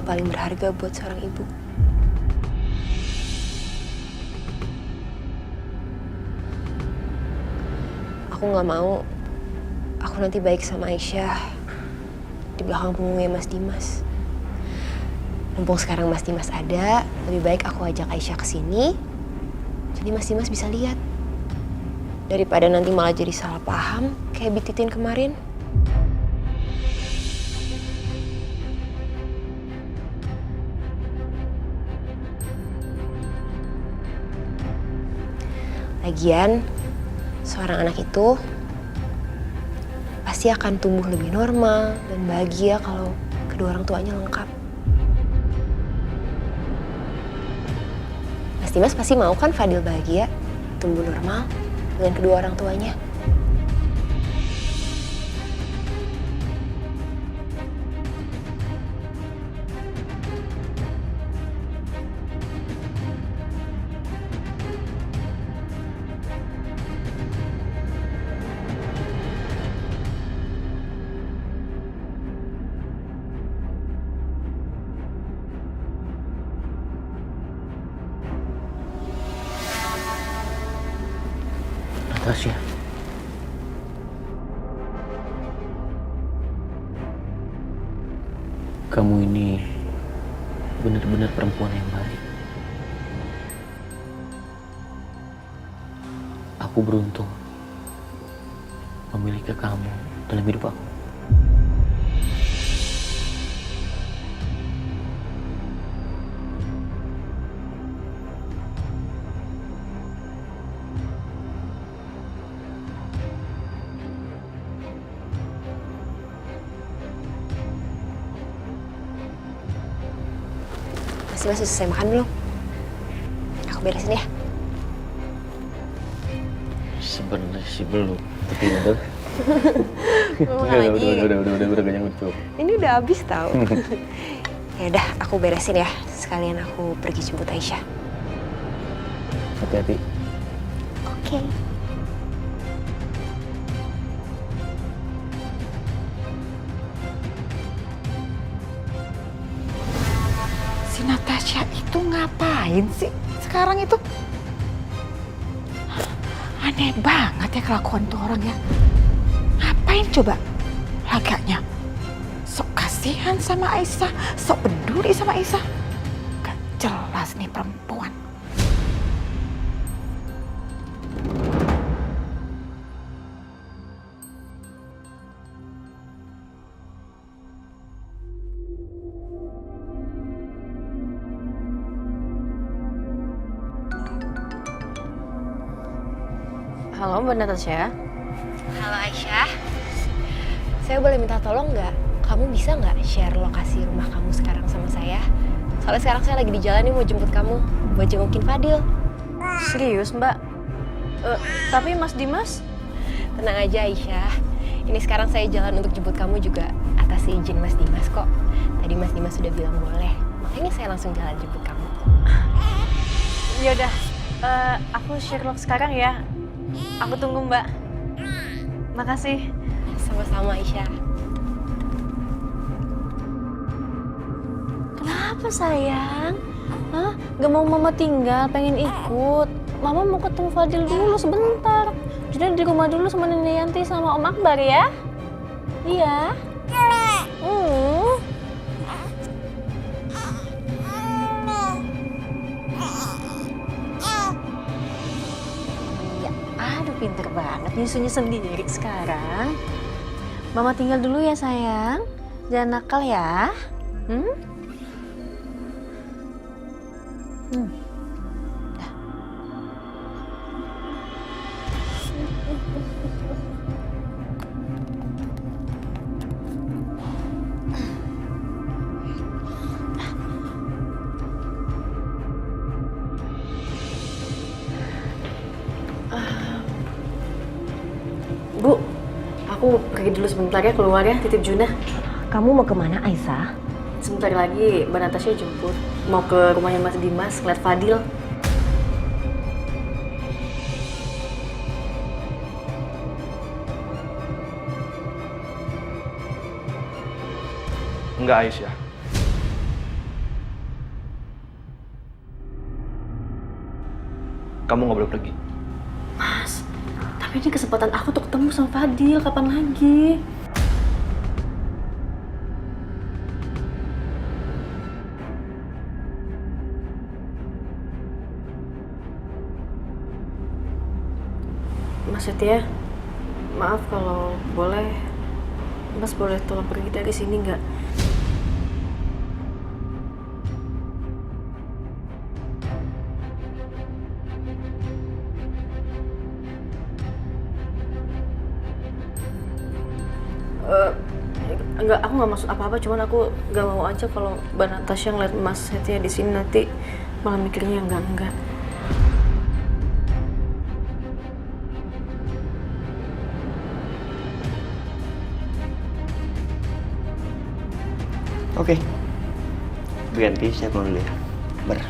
hal paling berharga buat seorang ibu. Aku nggak mau aku nanti baik sama Aisyah di belakang punggungnya Mas Dimas. Mumpung sekarang Mas Dimas ada, lebih baik aku ajak Aisyah ke sini. Jadi Mas Dimas bisa lihat. Daripada nanti malah jadi salah paham kayak Bititin kemarin. Lagian, seorang anak itu pasti akan tumbuh lebih normal dan bahagia kalau kedua orang tuanya lengkap. Mas Dimas pasti mau kan Fadil bahagia, tumbuh normal dengan kedua orang tuanya. Natasha. Kamu ini benar-benar perempuan yang baik. Aku beruntung memiliki kamu dalam hidup aku. Mas Dimas selesai makan belum? Aku beresin ya. Sebenarnya sih belum, tapi udah. Udah kenyang betul. Ini udah habis tau. Ya udah, aku beresin ya. Sekalian aku pergi jemput Aisyah. Hati-hati. Oke. Si Natasha itu ngapain sih sekarang itu? Aneh banget ya kelakuan tuh orang ya. Ngapain coba lagaknya? Sok kasihan sama Aisyah, sok peduli sama Aisyah. Gak jelas nih perempuan. Halo Mbak Natasha. Halo Aisyah. Saya boleh minta tolong nggak? Kamu bisa nggak share lokasi rumah kamu sekarang sama saya? Soalnya sekarang saya lagi di jalan nih mau jemput kamu buat jengukin Fadil. Serius Mbak? Tapi Mas Dimas? Tenang aja Aisyah. Ini sekarang saya jalan untuk jemput kamu juga atas izin Mas Dimas kok. Tadi Mas Dimas sudah bilang boleh. Makanya saya langsung jalan jemput kamu. Yaudah, aku share log sekarang ya. Aku tunggu Mbak. Makasih. Sama-sama Aisyah. Kenapa sayang? Hah? Gak mau mama tinggal, pengen ikut. Mama mau ketemu Fadil dulu sebentar. Jadi di rumah dulu sama Nenek Yanti sama Om Akbar ya? Iya. Aduh, pinter banget nyusunya sendiri sekarang. Mama tinggal dulu ya sayang. Jangan nakal ya. Bu, aku pergi dulu sebentar ya keluar ya, titip Juna. Kamu mau kemana, Aisyah? Sebentar lagi Mbak Natasha jemput. Mau ke rumahnya Mas Dimas, ngeliat Fadil. Enggak Aisyah. kamu nggak boleh pergi. Mas, tapi ini kesempatan aku untuk ketemu sama Fadil. Kapan lagi? Mas Setia, maaf kalau boleh, Mas boleh tolong pergi dari sini nggak? Enggak, aku nggak maksud apa-apa, cuman aku nggak mau aja kalau Mbak Natasha ngeliat Mas Setia di sini nanti malah mikirnya enggak. Oke. Ganti, saya pulang dulu ya. Bar.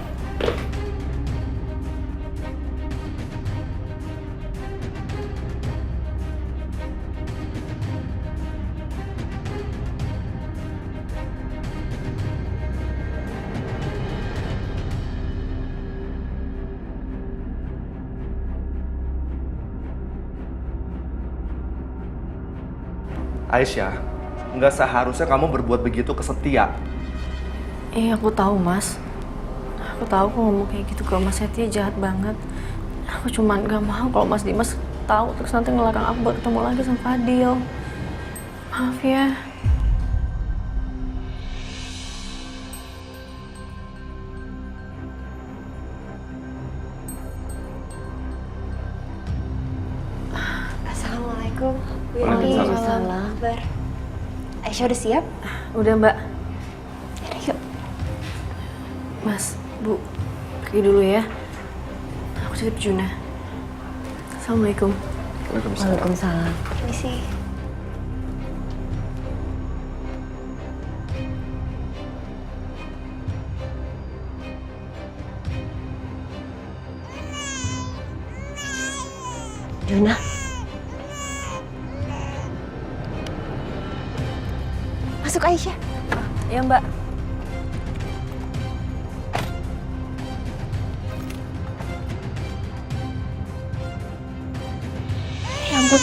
Aisyah, nggak seharusnya kamu berbuat begitu ke Setia. Aku tahu Mas. Aku tahu aku ngomong kayak gitu ke Mas Setia jahat banget. Aku cuma nggak mau kalau Mas Dimas tahu terus nanti ngelarang aku buat ketemu lagi sama Fadil. Maaf ya. Assalamualaikum. Waalaikumsalam. Kabar? Aisyah udah siap? Udah Mbak. Yaudah, yuk. Mas, Bu, pergi dulu ya. Aku titip Juna. Assalamualaikum. Waalaikumsalam. Permisi. Juna, Masuk Aisyah. Ya Mbak. ya ampun,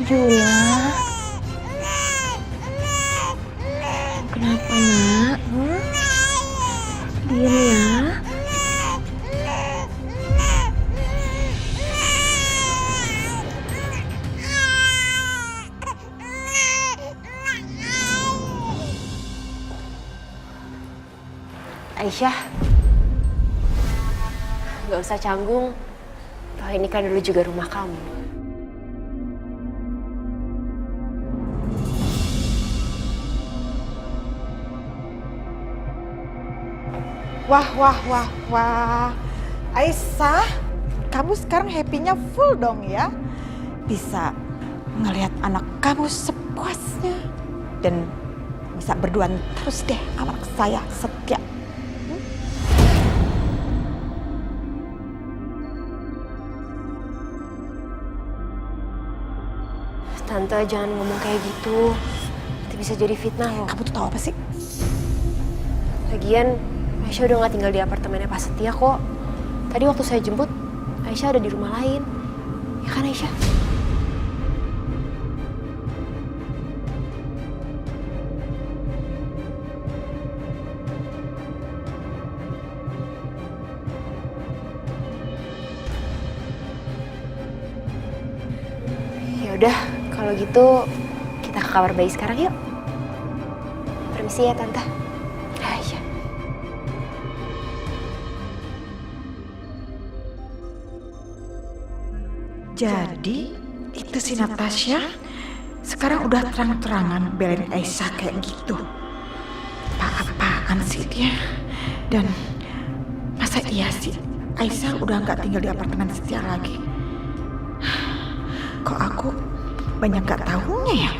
Juna. Kenapa nak? Diam ya. Aisyah, nggak usah canggung. Toh ini kan dulu juga rumah kamu. Wah. Aisyah, kamu sekarang happy-nya full dong ya. Bisa ngelihat anak kamu sepuasnya. Dan bisa berduaan terus deh sama anak saya Setia. Tante, jangan ngomong kayak gitu. Nanti bisa jadi fitnah loh. Kamu tuh tahu apa sih? Lagian, Aisyah udah nggak tinggal di apartemennya Pak Setia kok. Tadi waktu saya jemput, Aisyah ada di rumah lain. Ya kan Aisyah? Ya udah, kalau gitu kita ke kamar bayi sekarang yuk. Permisi ya Tante. Aisyah. Jadi itu si Natasha sekarang udah terang-terangan belain Aisyah kayak gitu. Apa-apaan sih dia? Dan masa iya sih Aisyah udah nggak tinggal di apartemen Setia lagi? Kok aku banyak nggak tahunya ya?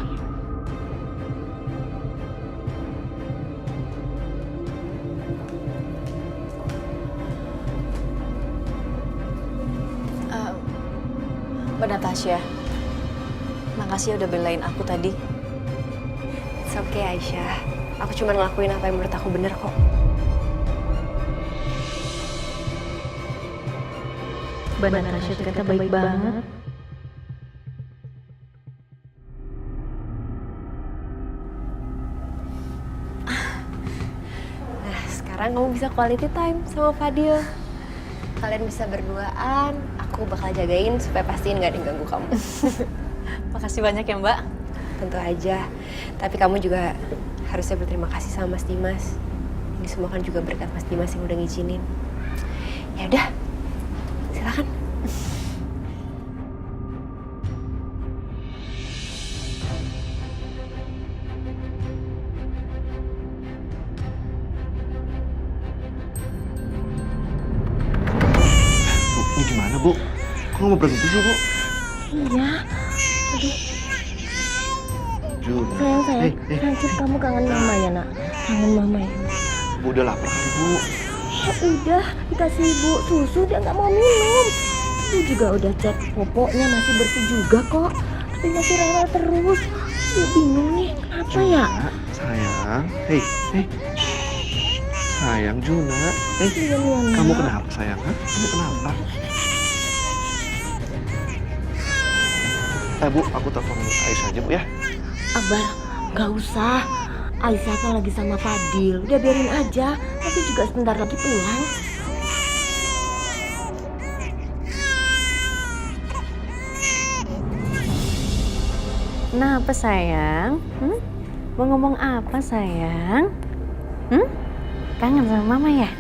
Mbak Natasha, makasih udah belain aku tadi. It's okay Aisyah. Aku cuma ngelakuin apa yang menurut aku bener kok. Benar Tasya ternyata baik banget. Nah, sekarang kamu bisa quality time sama Fadil. Kalian bisa berduaan, aku bakal jagain supaya pastiin gak ada yang ganggu kamu. Makasih banyak ya Mbak. Tentu aja, tapi kamu juga harusnya berterima kasih sama Mas Dimas. Ini semua kan juga berkat Mas Dimas yang udah ngizinin. Ya udah, silakan. Bu, ini gimana bu? Kok nggak mau berhenti sih bu? Iya. Jun. Sayang, Rancip kamu kangen mama ya nak? Kangen mama ya? Bu udah lapar kali bu. Ya udah, dikasih ibu susu dia nggak mau minum. Dia juga udah cek popoknya masih bersih juga kok. Tapi masih rewel terus. Dia bingung nih, kenapa ya? Sayang, hei. Sayang Juna, Iya, Nak. kamu kenapa sayang? Hah? Kamu kenapa? Bu, aku telepon Aisyah aja bu ya. Akbar, nggak usah. Aisyah kan lagi sama Fadil. Udah biarin aja. Nanti juga sebentar lagi pulang. Nah, apa sayang? Mau ngomong apa sayang? Kangen sama mama ya?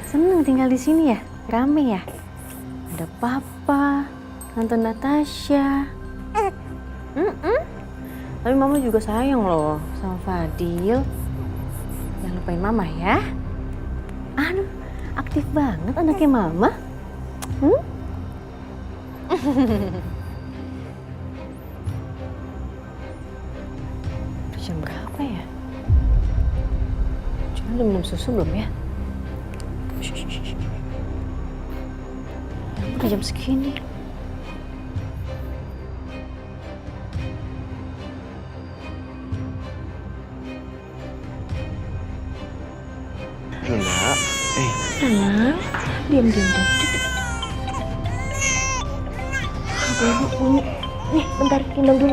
Seneng tinggal di sini ya? Rame ya? Ada papa, Tante Natasha. Tapi mama juga sayang loh sama Fadil. Jangan lupain mama ya. Aduh, aktif banget anaknya mama. Jam berapa ya? Cuma udah minum susu belum ya? Udah jam segini. Juna, Sayang, diam. Apa ibu bunyi? Nih, bentar, gendong dulu.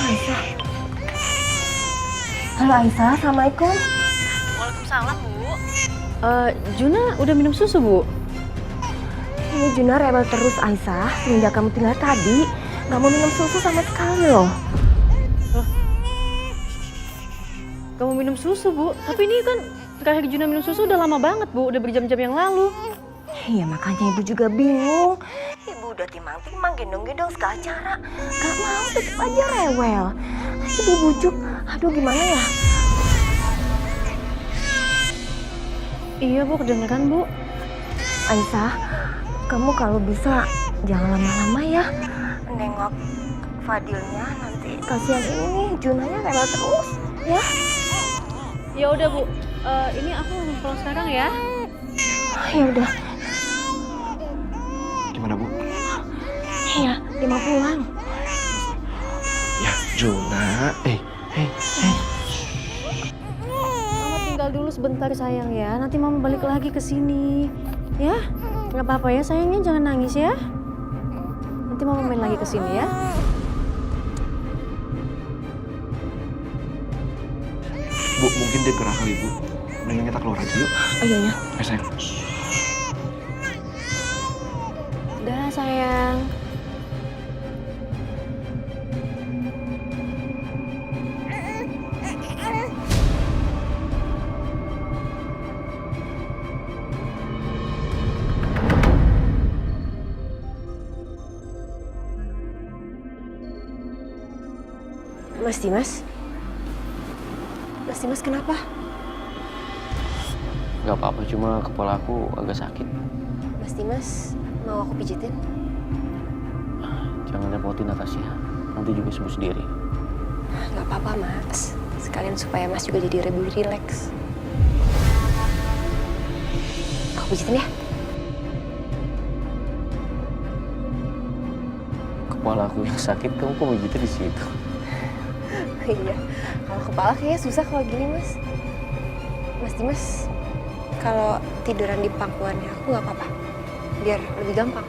Aisyah. Halo Aisyah, Assalamualaikum. Waalaikumsalam, Bu. Juna udah minum susu, Bu? Ini Juna rewel terus Aisyah, semenjak kamu tinggal tadi. Gak mau minum susu sama sekali loh. Kamu minum susu, Bu? Tapi ini kan terakhir Juna minum susu udah lama banget, Bu. Udah berjam-jam yang lalu. Iya makanya ibu juga bingung. Ibu udah timang-timang, gendong-gendong segala cara. Gak mau, tetep aja rewel. Ibu bujuk, aduh gimana ya? Iya, Bu. Kedengeran, Bu. Aisyah, kamu kalau bisa jangan lama-lama ya. Nengok Fadilnya nanti. Kasihan ini nih, Junanya rewel terus. Ya? Ya udah, Bu. Ini aku pulang sekarang ya. Ya udah, gimana bu? iya, dia mau pulang. Ya Juna, Mama tinggal dulu sebentar, sayang ya. Nanti Mama balik lagi ke sini. Ya? Nggak apa-apa ya, sayangnya jangan nangis ya. Nanti Mama main lagi ke sini ya. Bu, mungkin dia gerah kali bu. Mendingan kita keluar aja yuk. Iya ya. Sayang. Udah, sayang. Mas Dimas? Mas Dimas kenapa? Gak apa-apa, cuma kepala aku agak sakit. Mas Dimas, mau aku pijitin? Jangan repotin Natasha, nanti juga sembuh sendiri. Gak apa-apa, Mas. Sekalian supaya Mas juga jadi lebih rileks. Aku pijitin ya? Kepala aku yang sakit, kamu kok begitu di situ? Iya, kalau kepala kayaknya susah kalau gini, Mas. Mas Dimas, kalau tiduran di pangkuannya aku nggak apa-apa, biar lebih gampang.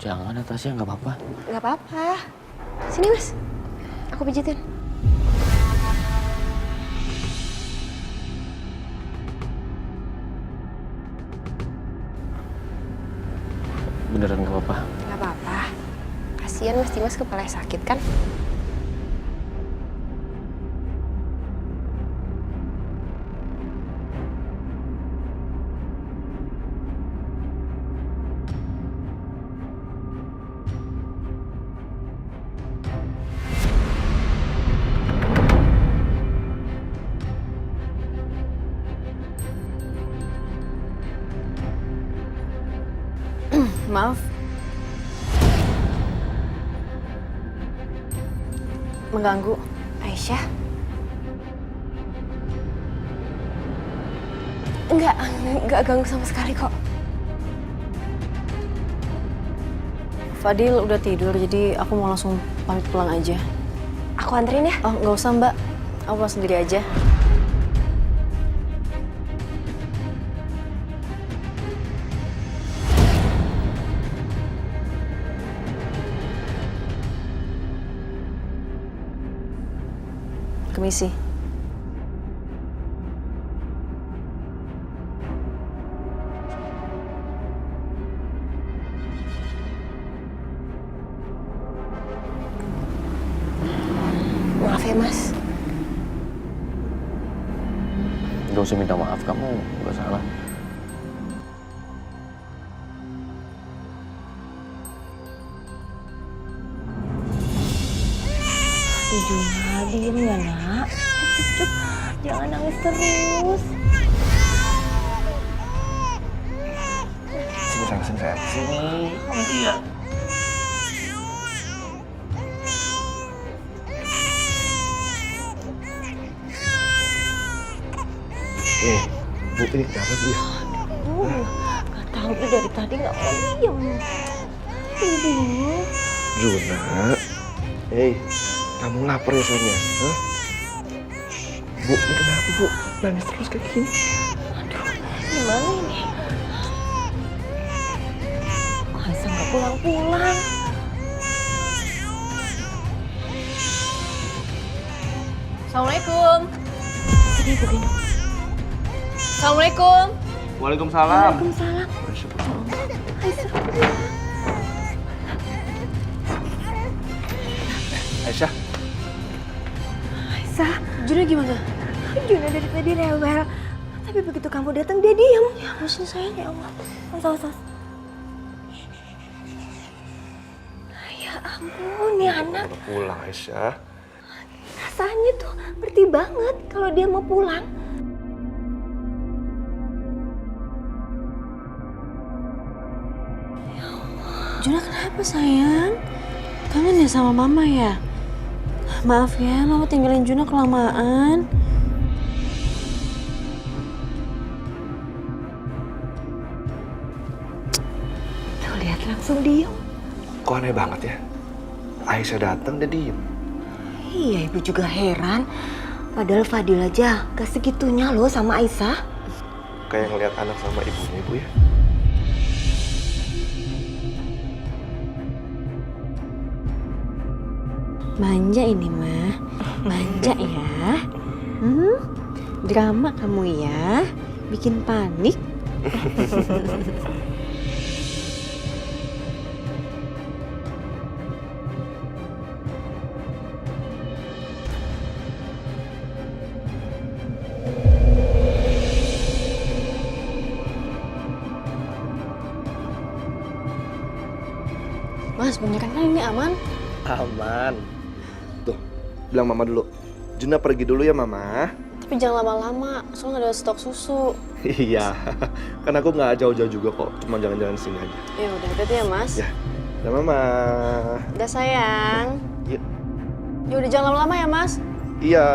Jangan Natasha, nggak apa-apa. Nggak apa-apa. Sini Mas, aku pijitin. Beneran nggak apa-apa. Nggak apa-apa. Kasian Mas Dimas kepalanya sakit kan? Maaf. Mengganggu. Aisyah? Enggak ganggu sama sekali kok. Fadil udah tidur, jadi aku mau langsung pamit pulang aja. Aku anterin ya? Oh, nggak usah Mbak. Aku pulang sendiri aja. Permisi. Maaf ya Mas. Gak usah minta maaf, kamu nggak salah. Juna, diem ya nak. Cup, jangan nangis terus. Sini sayang, sini sayang. Sini. Iya. Bu, ini kenapa Bu ya? Gak tahu tuh dari tadi nggak mau diem. Bingung. Juna. Hei, kamu lapar ya soalnya? Hah? Bu, ini kenapa Bu? Nangis terus kayak gini. Gimana ini? Aisyah nggak pulang-pulang. Assalamualaikum. Sini Bu gendong. Assalamualaikum. Waalaikumsalam. Waalaikumsalam. Aisyah, Aisyah, Juna gimana? Juna dari tadi rewel. Tapi begitu kamu datang dia diam. Ya ampun sayang, ya Allah. Sos. Ya ampun, nih anak. udah pulang Aisyah. Rasanya tuh berarti banget kalau dia mau pulang. Juna kenapa sayang? Kangen ya sama mama ya? Maaf ya, mama tinggalin Juna kelamaan. Tuh lihat langsung diem. Kok aneh banget ya? Aisyah datang dia diem. Iya, ibu juga heran. Padahal Fadil aja gak segitunya loh sama Aisyah. Kayak ngeliat anak sama ibunya Bu ya. Manja ini mah, manja ya. Drama kamu ya, bikin panik. Mas, beneran kan ini aman? Aman. Tuh, bilang mama dulu. Juna pergi dulu ya mama. Tapi jangan lama-lama, soalnya nggak ada stok susu. Iya, kan aku nggak jauh-jauh juga kok. Cuma jalan-jalan sini aja. Ya udah, hati-hati ya Mas. Ya, udah mama. Udah sayang. Iya. Ya udah jangan lama-lama ya Mas. Iya.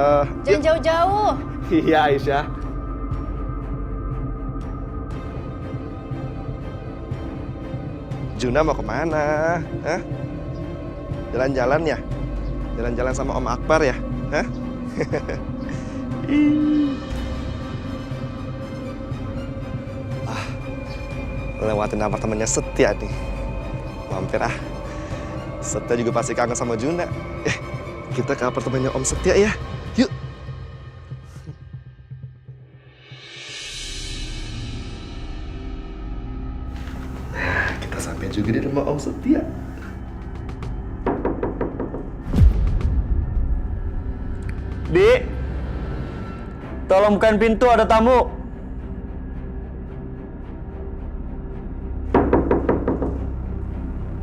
Jangan jauh-jauh. Iya Aisyah. Juna mau kemana? Hah? Jalan-jalan ya? Jalan-jalan sama Om Akbar ya? Hah? Lewatin apartemennya Setia nih. Mampir ah. Setia juga pasti kangen sama Juna. Kita ke apartemennya Om Setia ya. Yuk. Nah, kita sampai juga di rumah Om Setia. Bi, tolong bukain pintu, ada tamu.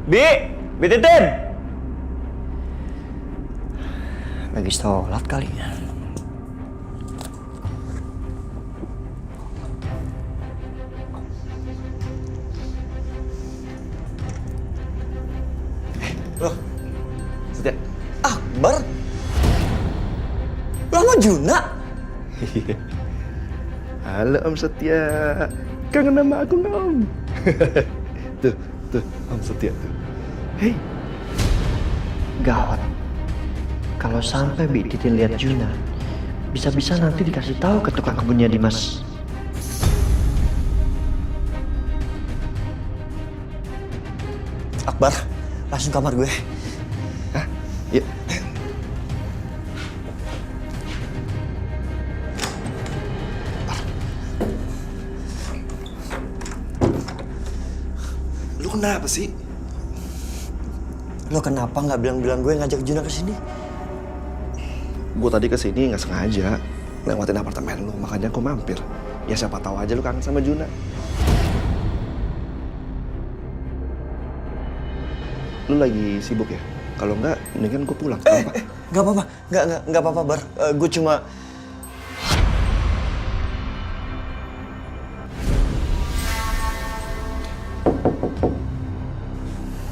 Bi Titin. Lagi sholat kali ya. Loh, Setia. Akbar? Lama Juna? Halo Om Setia. Kangen sama aku nggak Om? Tuh, Om Setia tuh. Hei. Gawat. Kalau sampai Bi Titin lihat Juna, bisa-bisa nanti dikasih tahu ke tukang kebunnya Dimas. Akbar, langsung kamar gue. Hah? Yuk. Lu kenapa sih? Lo kenapa nggak bilang-bilang gue ngajak Juna ke sini? Gue tadi kesini nggak sengaja lewatin apartemen lu, makanya aku mampir. Ya siapa tahu aja lu kangen sama Juna. Lu lagi sibuk ya? Kalau nggak, mendingan gue pulang. Nggak apa-apa, nggak apa-apa Bar. Gue cuma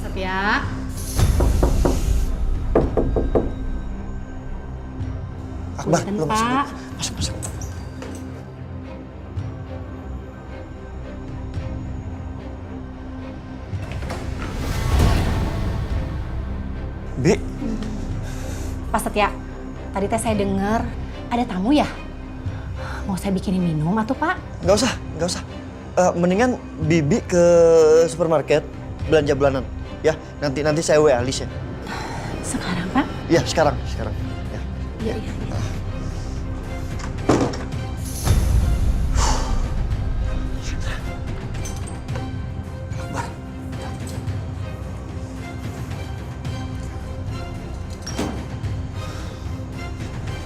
Setia. Akbar, Punten, lo masuk, Pak. masuk. Bi, Pak Setia, tadi teh saya dengar ada tamu ya? Mau saya bikinin minum atau Pak? nggak usah. Mendingan Bibi ke supermarket belanja bulanan. Ya, nanti saya WA Alice ya. Sekarang Pak? Ya, sekarang. Ya. Iya. Akbar.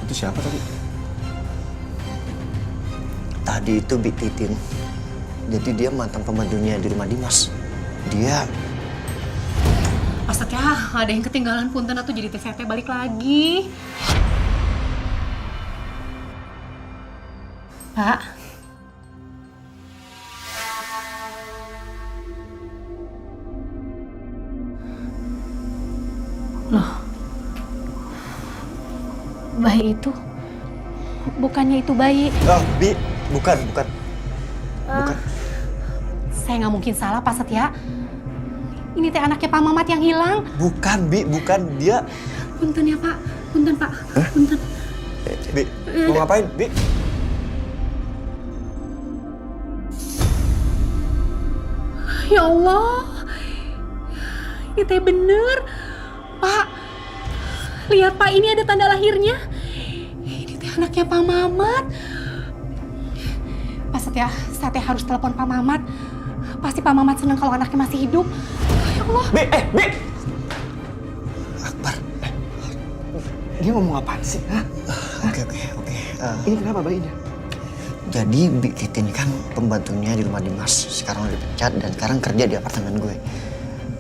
Itu siapa tadi? Tadi itu Bi Titin. Jadi dia mantan pembantunya di rumah Dimas. Dia Pak Setia, ada yang ketinggalan punten atau jadi teh saya balik lagi. Pak. Loh. Bayi itu bukannya itu bayi. Bi, bukan. Saya nggak mungkin salah, Pak Setia. Ini teh anaknya Pak Mamat yang hilang. Bukan, Bi, bukan. Dia Punten ya, Pak. Punten, Pak. Punten. Bi, mau ngapain, Bi? Ya Allah. Ini teh bener. Pak. Lihat, Pak, ini ada tanda lahirnya. Ini teh anaknya Pak Mamat. Pak Setia, saya teh harus telepon Pak Mamat. Pasti Pak Mamat senang kalau anaknya masih hidup. Ya Allah. Bi! Akbar. Dia ngomong apaan sih? Hah? Oke. Ini kenapa bayinya? Jadi Bi Titin kan pembantunya di rumah Dimas. Sekarang udah dipecat dan sekarang kerja di apartemen gue.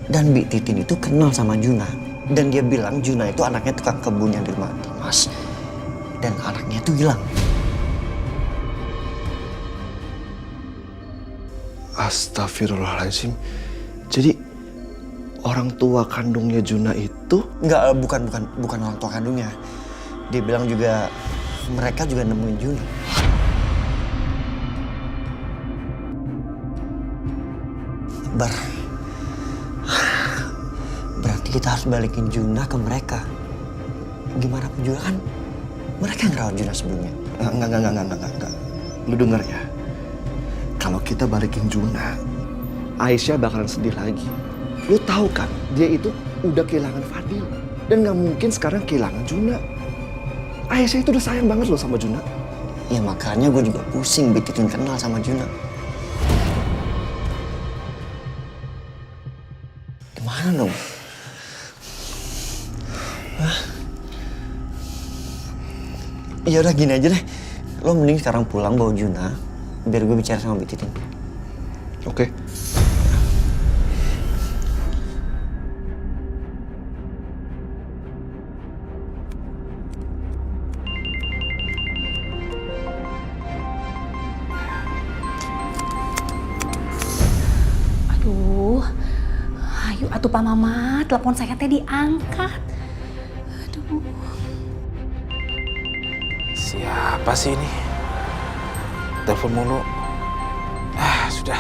Dan Bi Titin itu kenal sama Juna. Dan dia bilang Juna itu anaknya tukang kebunnya di rumah Dimas. Dan anaknya itu hilang. Astagfirullahaladzim. Jadi orang tua kandungnya Juna itu? Enggak, bukan orang tua kandungnya. Dia bilang juga mereka juga nemuin Juna. Berarti kita harus balikin Juna ke mereka. Gimana pun juga kan mereka yang ngerawat Juna sebelumnya. Enggak. Lu denger ya. Kalau kita balikin Juna, Aisyah bakalan sedih lagi. Lu tahu kan, dia itu udah kehilangan Fadil. Dan nggak mungkin sekarang kehilangan Juna. Aisyah itu udah sayang banget loh sama Juna. Ya makanya gue juga pusing Bi Titin kenal sama Juna. Gimana dong? Ya udah gini aja deh. Lo mending sekarang pulang bawa Juna biar gue bicara sama Bi Titin. Oke. Aduh, ayo atuh Pak Mamat, telepon saya teh diangkat. Aduh. Siapa sih ini? Telepon mulu. Sudah.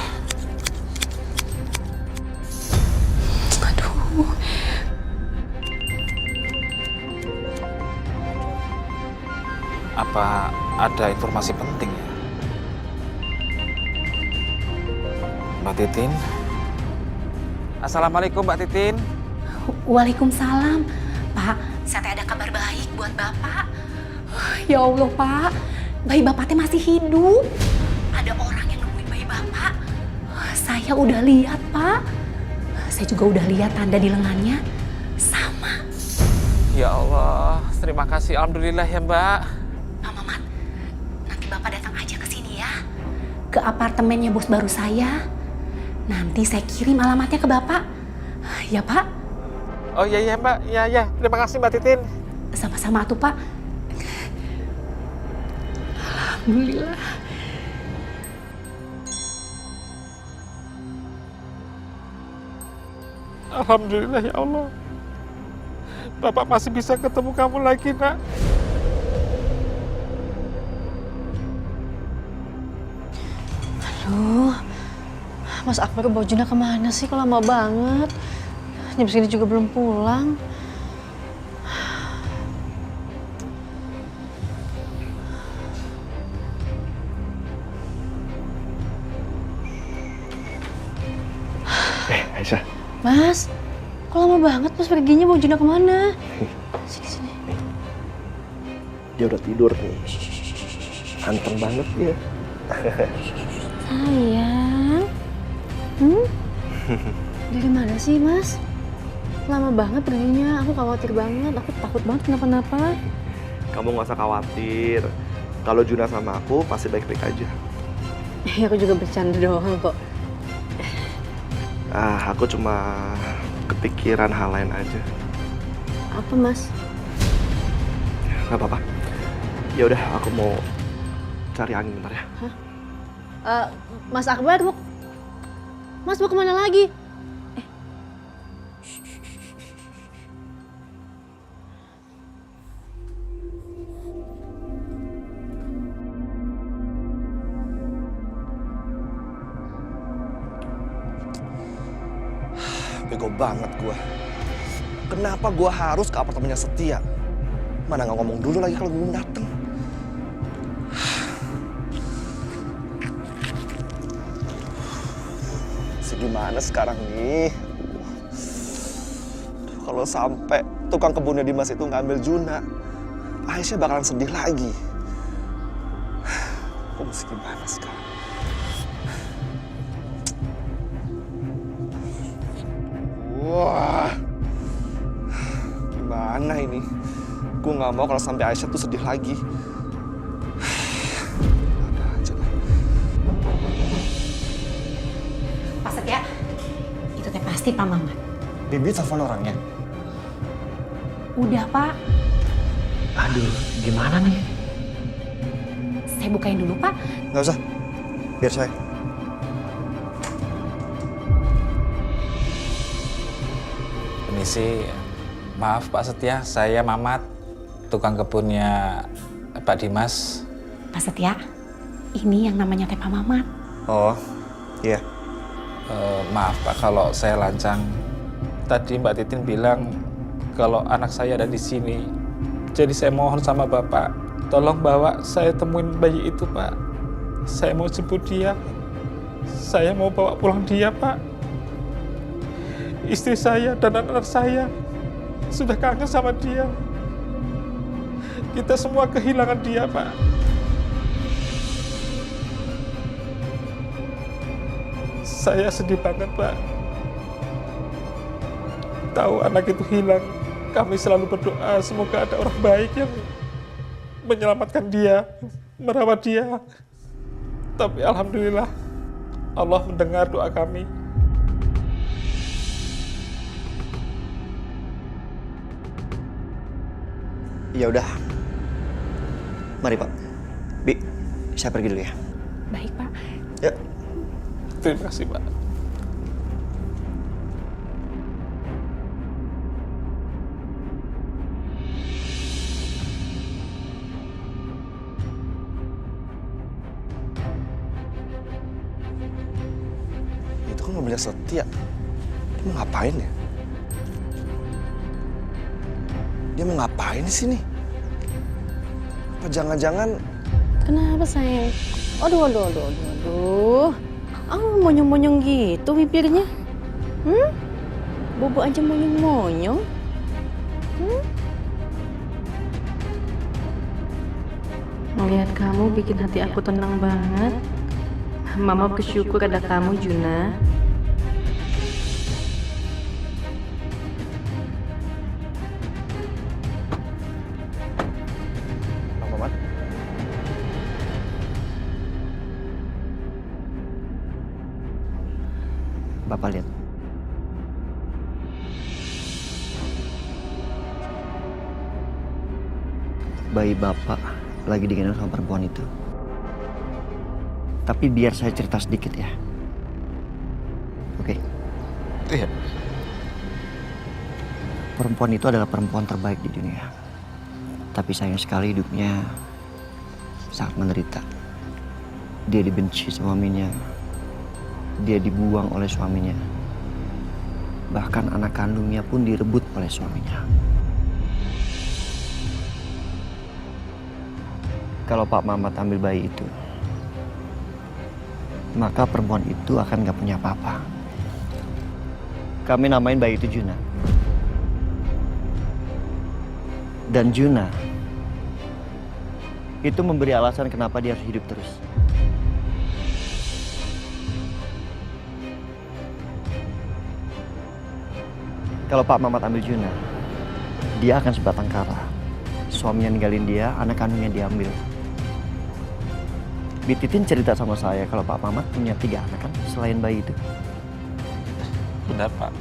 Aduh. Apa ada informasi penting ya? Mbak Titin? Assalamualaikum Mbak Titin. Waalaikumsalam. Pak, saya teh ada kabar baik buat Bapak. Ya Allah, Pak. Bayi Bapak teh masih hidup. Ada orang yang nemuin bayi Bapak. Saya udah lihat, Pak. Saya juga udah lihat tanda di lengannya. Sama. Ya Allah, terima kasih. Alhamdulillah ya Mbak. Pak Mamat, nanti Bapak datang aja ke sini ya. Ke apartemennya bos baru saya. Nanti saya kirim alamatnya ke Bapak. Ya, Pak? Oh iya Mbak, iya. Terima kasih Mbak Titin. Sama-sama tuh, Pak. Alhamdulillah. Alhamdulillah ya Allah. Bapak masih bisa ketemu kamu lagi, Nak. Aduh, Mas Akbar bawa Juna kemana sih? Kok lama banget? Jam segini juga belum pulang. Aisyah. Mas, kok lama banget Mas perginya bawa Juna kemana? Sini. Dia udah tidur nih. Anteng banget dia. Sayang. Dari mana sih, Mas? Lama banget perginya, aku khawatir banget, aku takut banget kenapa-napa. Kamu nggak usah khawatir. Kalau Juna sama aku pasti baik-baik aja. Ya, aku juga bercanda doang kok. Aku cuma kepikiran hal lain aja. Apa, Mas? Gak apa-apa. Ya udah, aku mau cari angin bentar ya. Mas Akbar, Mas mau kemana lagi? Bego banget gua. Kenapa gua harus ke apartemennya Setia? Mana nggak ngomong dulu lagi kalau belum dateng. Gimana sekarang nih? Kalau sampai tukang kebunnya Dimas itu ngambil Juna, Aisyah bakalan sedih lagi. Aku mesti gimana sekarang? Wah, gimana ini? Gue nggak mau kalau sampai Aisyah tuh sedih lagi. Ada aja lah. Pak Setia, itu teh pasti Pak Mamat. Bibi telepon orangnya. Udah, Pak. Aduh, gimana nih? Saya bukain dulu, Pak. Nggak usah, biar saya. Permisi, maaf Pak Setia, saya Mamat, tukang kebunnya Pak Dimas. Pak Setia, ini yang namanya teh Pak Mamat. Oh, iya. Maaf Pak kalau saya lancang. Tadi Mbak Titin bilang kalau anak saya ada di sini. Jadi saya mohon sama Bapak, Tolong bawa saya temuin bayi itu, Pak. Saya mau jemput dia. Saya mau bawa pulang dia, Pak. Istri saya dan anak-anak saya sudah kangen sama dia. Kita semua kehilangan dia, Pak. Saya sedih banget, Pak. Tahu anak itu hilang, kami selalu berdoa semoga ada orang baik yang menyelamatkan dia, merawat dia. Tapi alhamdulillah, Allah mendengar doa kami. Ya udah. Mari, Pak. Bi, saya pergi dulu ya. Baik, Pak. Ya. Terima kasih, Pak. Itu kan mobilnya Setia. Dia mau ngapain ya? Dia mau ngapain di sini? Apa jangan-jangan Kenapa sayang? Aduh. Monyong-monyong gitu bibirnya. Bobo aja monyong-monyong. Melihat kamu bikin hati aku tenang banget. Mama bersyukur ada kamu, Juna. Bang Mamat? Bapak lihat. Bayi Bapak lagi digendong sama perempuan itu. Tapi biar saya cerita sedikit ya. Oke. Iya. Perempuan itu adalah perempuan terbaik di dunia. Tapi sayang sekali hidupnya sangat menderita. Dia dibenci suaminya. Dia dibuang oleh suaminya. Bahkan anak kandungnya pun direbut oleh suaminya. Kalau Pak Mamat ambil bayi itu, maka perempuan itu akan gak punya apa-apa. Kami namain bayi itu Juna. Dan Juna itu memberi alasan kenapa dia harus hidup terus. Kalau Pak Mamat ambil Juna, dia akan sebatang kara. Suaminya ninggalin dia, anak kandungnya diambil. Bi Titin cerita sama saya kalau Pak Mamat punya 3 anak kan selain bayi itu. Benar, Pak.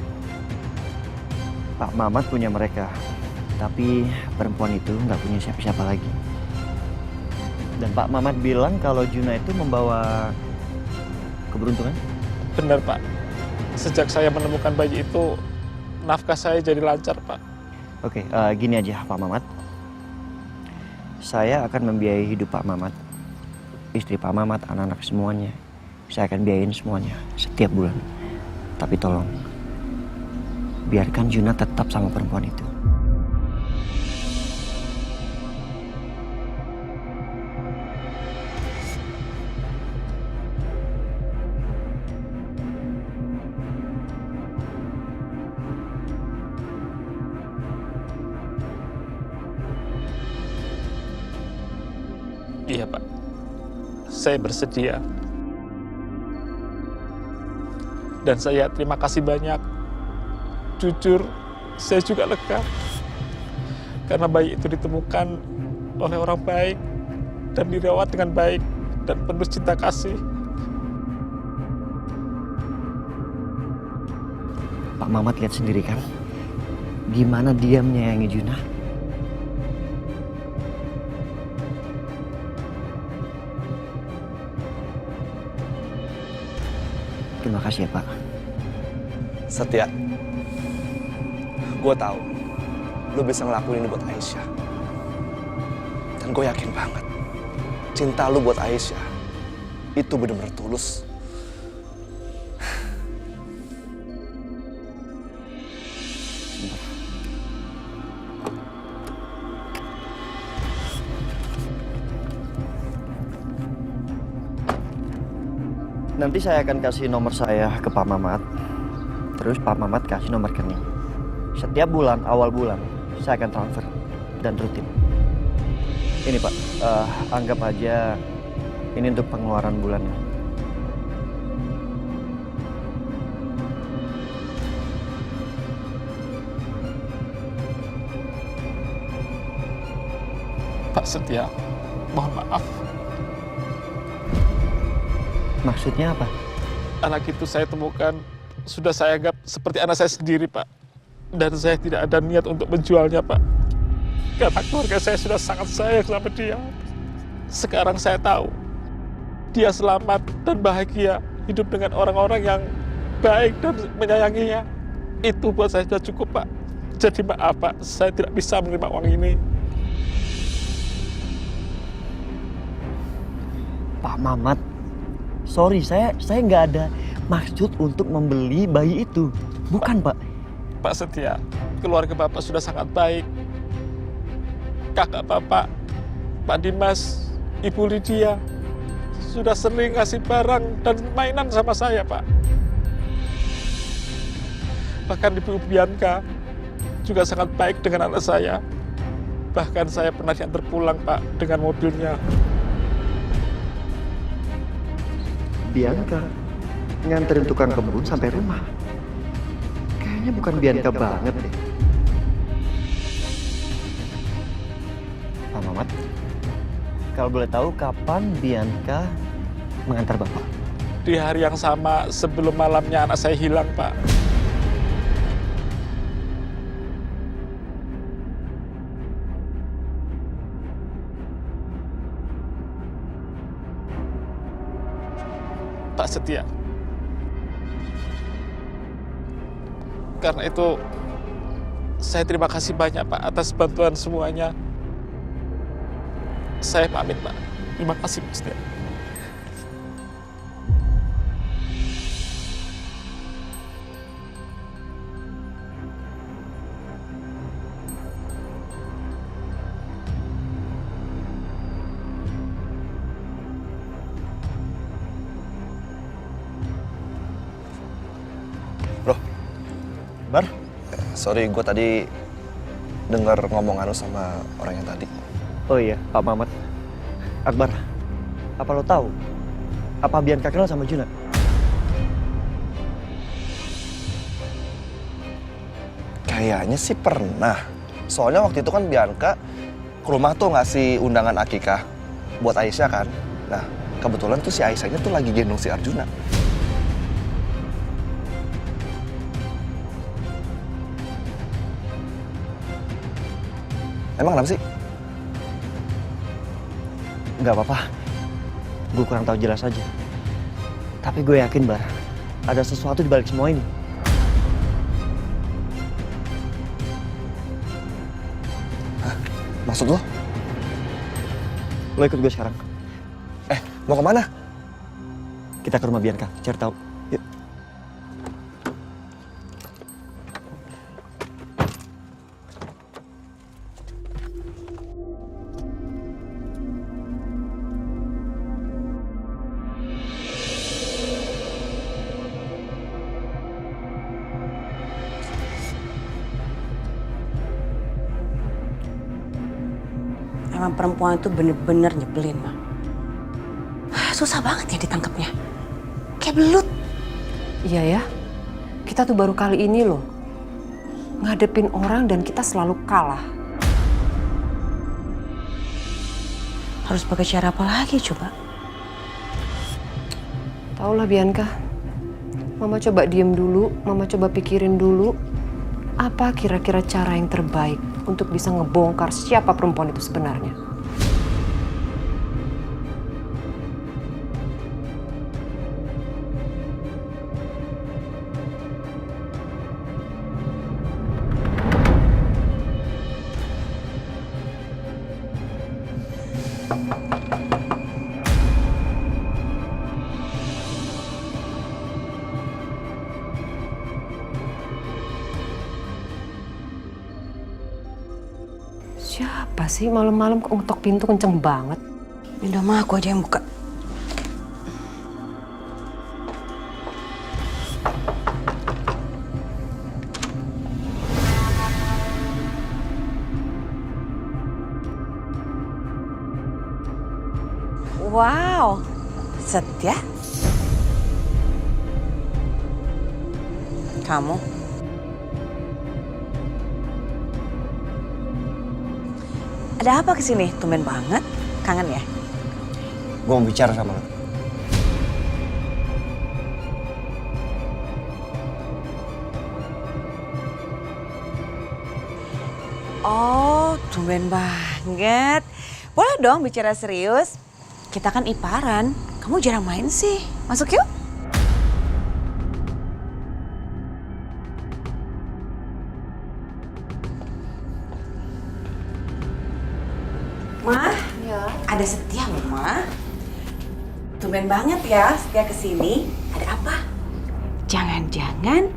Pak Mamat punya mereka, tapi perempuan itu nggak punya siapa-siapa lagi. Dan Pak Mamat bilang kalau Juna itu membawa keberuntungan. Benar, Pak. Sejak saya menemukan bayi itu, nafkah saya jadi lancar, Pak. Oke, gini aja Pak Mamat. Saya akan membiayai hidup Pak Mamat, istri Pak Mamat, anak-anak semuanya. Saya akan biayain semuanya setiap bulan. Tapi tolong, biarkan Juna tetap sama perempuan itu. Iya, Pak. Saya bersedia. Dan saya terima kasih banyak. Jujur, saya juga lega. Karena bayi itu ditemukan oleh orang baik dan dirawat dengan baik dan penuh cinta kasih. Pak Mamat lihat sendiri kan, gimana dia menyayangi Juna. Terima kasih ya Pak. Setia, gue tahu lu bisa ngelakuin ini buat Aisyah. Dan gue yakin banget, cinta lu buat Aisyah itu benar-benar tulus. Nanti saya akan kasih nomor saya ke Pak Mamat. Terus Pak Mamat kasih nomor rekening. Setiap bulan, awal bulan, saya akan transfer dan rutin. Ini Pak, anggap aja ini untuk pengeluaran bulannya. Pak Setia, mohon maaf. Maksudnya apa? Anak itu saya temukan sudah saya anggap seperti anak saya sendiri, Pak. Dan saya tidak ada niat untuk menjualnya, Pak. Karena keluarga saya sudah sangat sayang sama dia. Sekarang saya tahu dia selamat dan bahagia hidup dengan orang-orang yang baik dan menyayanginya. Itu buat saya sudah cukup, Pak. Jadi maaf, Pak, saya tidak bisa menerima uang ini. Pak Mamat, sorry, saya nggak ada maksud untuk membeli bayi itu. Bukan, Pak. Pak Setia, keluarga Bapak sudah sangat baik. Kakak Bapak, Pak Dimas, Ibu Lydia, sudah sering ngasih barang dan mainan sama saya, Pak. Bahkan Ibu Bianca juga sangat baik dengan anak saya. Bahkan saya pernah diantar pulang, Pak, dengan mobilnya. Bianca nganterin tukang kebun sampai rumah. Kayaknya bukan Bianca banget deh. Pak Mamat, kalau boleh tahu kapan Bianca mengantar Bapak? Di hari yang sama sebelum malamnya anak saya hilang, Pak. Pak Setia. Karena itu, saya terima kasih banyak, Pak, atas bantuan semuanya. Saya pamit, Pak. Terima kasih, Pak Setia. Bar, sorry gue tadi dengar ngomongan lu sama orang yang tadi. Oh iya, Pak Mamat. Akbar, apa lo tahu? Apa Bianca kenal sama Juna? Kayaknya sih pernah. Soalnya waktu itu kan Bianca ke rumah tuh ngasih undangan akikah buat Aisyah kan. Nah, kebetulan tuh si Aisyahnya tuh lagi gendong si Arjuna. Emang kenapa sih? Nggak apa-apa. Gue kurang tahu jelas aja. Tapi gue yakin, Bar, ada sesuatu di balik semua ini. Hah? Maksud lo? Lo ikut gue sekarang. Mau kemana? Kita ke rumah Bianca, cari tahu. Yuk. Emang perempuan itu bener-bener nyebelin, Ma. Susah banget ya ditangkapnya. Kayak belut. Iya ya, kita tuh baru kali ini loh ngadepin orang dan kita selalu kalah. Harus pakai cara apa lagi coba? Taulah Bianca, Mama coba diem dulu, Mama coba pikirin dulu apa kira-kira cara yang terbaik untuk bisa ngebongkar siapa perempuan itu sebenarnya. Siapa sih malam-malam kok ngetok pintu kenceng banget? Udah mah aku aja yang buka. Wow, Setia? Kamu? Ada apa kesini? Tumben banget. Kangen ya? Gue mau bicara sama lo. Oh, tumben banget. Boleh dong bicara serius. Kita kan iparan. Kamu jarang main sih. Masuk yuk. Ma, ya. Ada Setia loh, Ma. Tumben banget ya Setia kesini. Ada apa? Jangan-jangan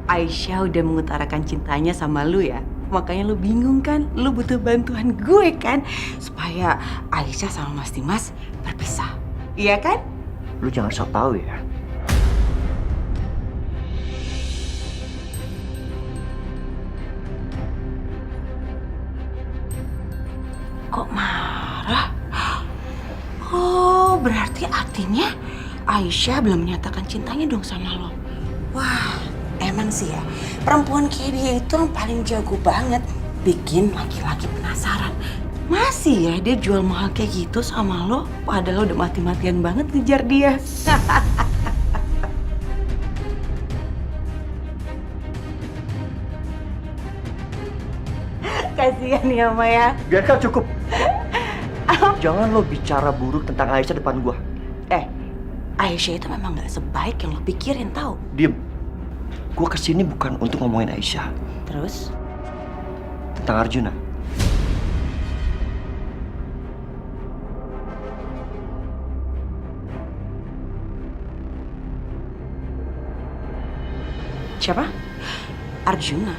Aisyah udah mengutarakan cintanya sama lu ya? Makanya lu bingung kan? Lu butuh bantuan gue kan? Supaya Aisyah sama Mas Dimas berpisah. Iya kan? Lu jangan sok tahu ya. Kok marah? Oh, berarti artinya Aisyah belum menyatakan cintanya dong sama lo. Wah, emang sih ya, perempuan kayak dia itu yang paling jago banget bikin laki-laki penasaran. Masih ya dia jual mahal kayak gitu sama lo, padahal lo udah mati-matian banget ngejar dia. Kasihan ya Maya. Biarkan cukup. Jangan lo bicara buruk tentang Aisyah depan gua. Aisyah itu memang gak sebaik yang lo pikirin tau. Diem. Gua kesini bukan untuk ngomongin Aisyah. Terus? Tentang Arjuna. Siapa? Arjuna.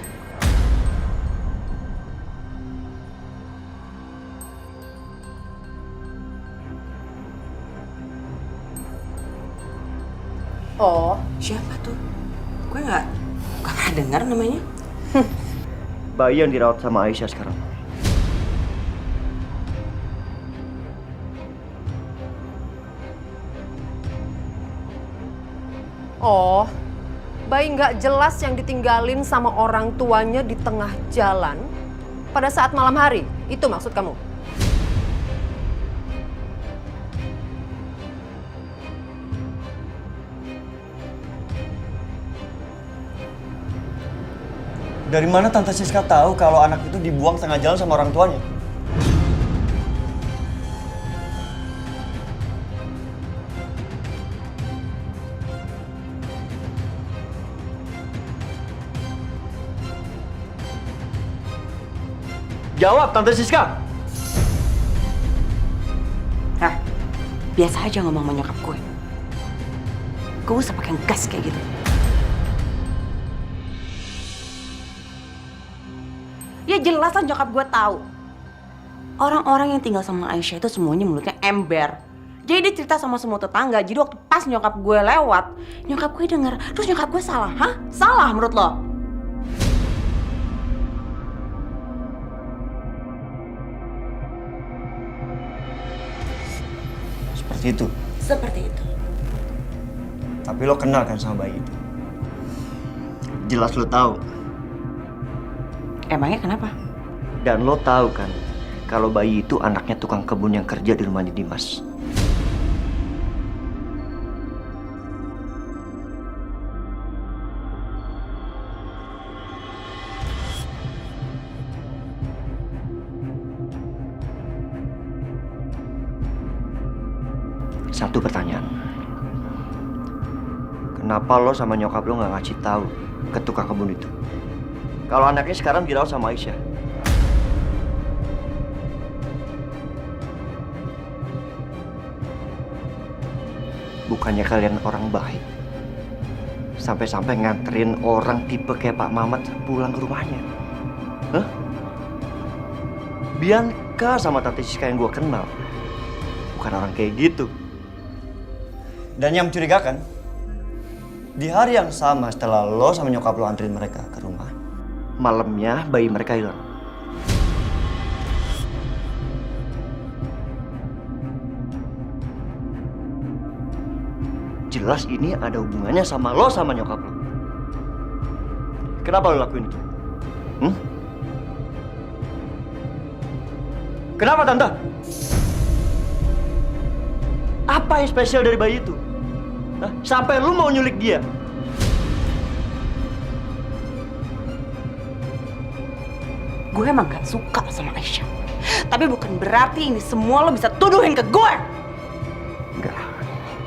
Oh, Siapa tuh? Gue gak pernah dengar namanya. Bayi yang dirawat sama Aisyah sekarang. oh, bayi nggak jelas yang ditinggalin sama orang tuanya di tengah jalan pada saat malam hari. Itu maksud kamu? Dari mana Tante Siska tahu kalau anak itu dibuang tengah jalan sama orang tuanya? Jawab, Tante Siska! Hah? Biasa aja ngomong sama nyokap gue. Gue usah pakai gas kayak gitu. Ya jelas lah nyokap gue tahu. Orang-orang yang tinggal sama Aisyah itu semuanya mulutnya ember. Jadi dia cerita sama semua tetangga. Jadi waktu pas nyokap gue lewat, nyokap gue denger. Terus nyokap gue salah, hah? Salah menurut lo? Seperti itu. Seperti itu. Tapi lo kenal kan sama bayi itu? Jelas lo tahu. Emangnya kenapa? Dan lo tahu kan, kalau bayi itu anaknya tukang kebun yang kerja di rumah Dimas. Satu pertanyaan. Kenapa lo sama nyokap lo nggak ngasih tahu ke tukang kebun itu kalau anaknya sekarang dirawat sama Aisyah? Bukannya kalian orang baik, sampai-sampai nganterin orang tipe kayak Pak Mamat pulang ke rumahnya? Hah? Bianca sama Tante Siska yang gue kenal bukan orang kayak gitu. Dan yang mencurigakan, di hari yang sama setelah lo sama nyokap lo anterin mereka ke rumah, malamnya bayi mereka hilang. jelas ini ada hubungannya sama lo sama nyokap lo. Kenapa lo lakuin itu? Kenapa Tante? Apa yang spesial dari bayi itu? Hah? Sampai lu mau nyulik dia? Gue emang gak suka sama Aisyah. Tapi bukan berarti ini semua lo bisa tuduhin ke gue. Enggak.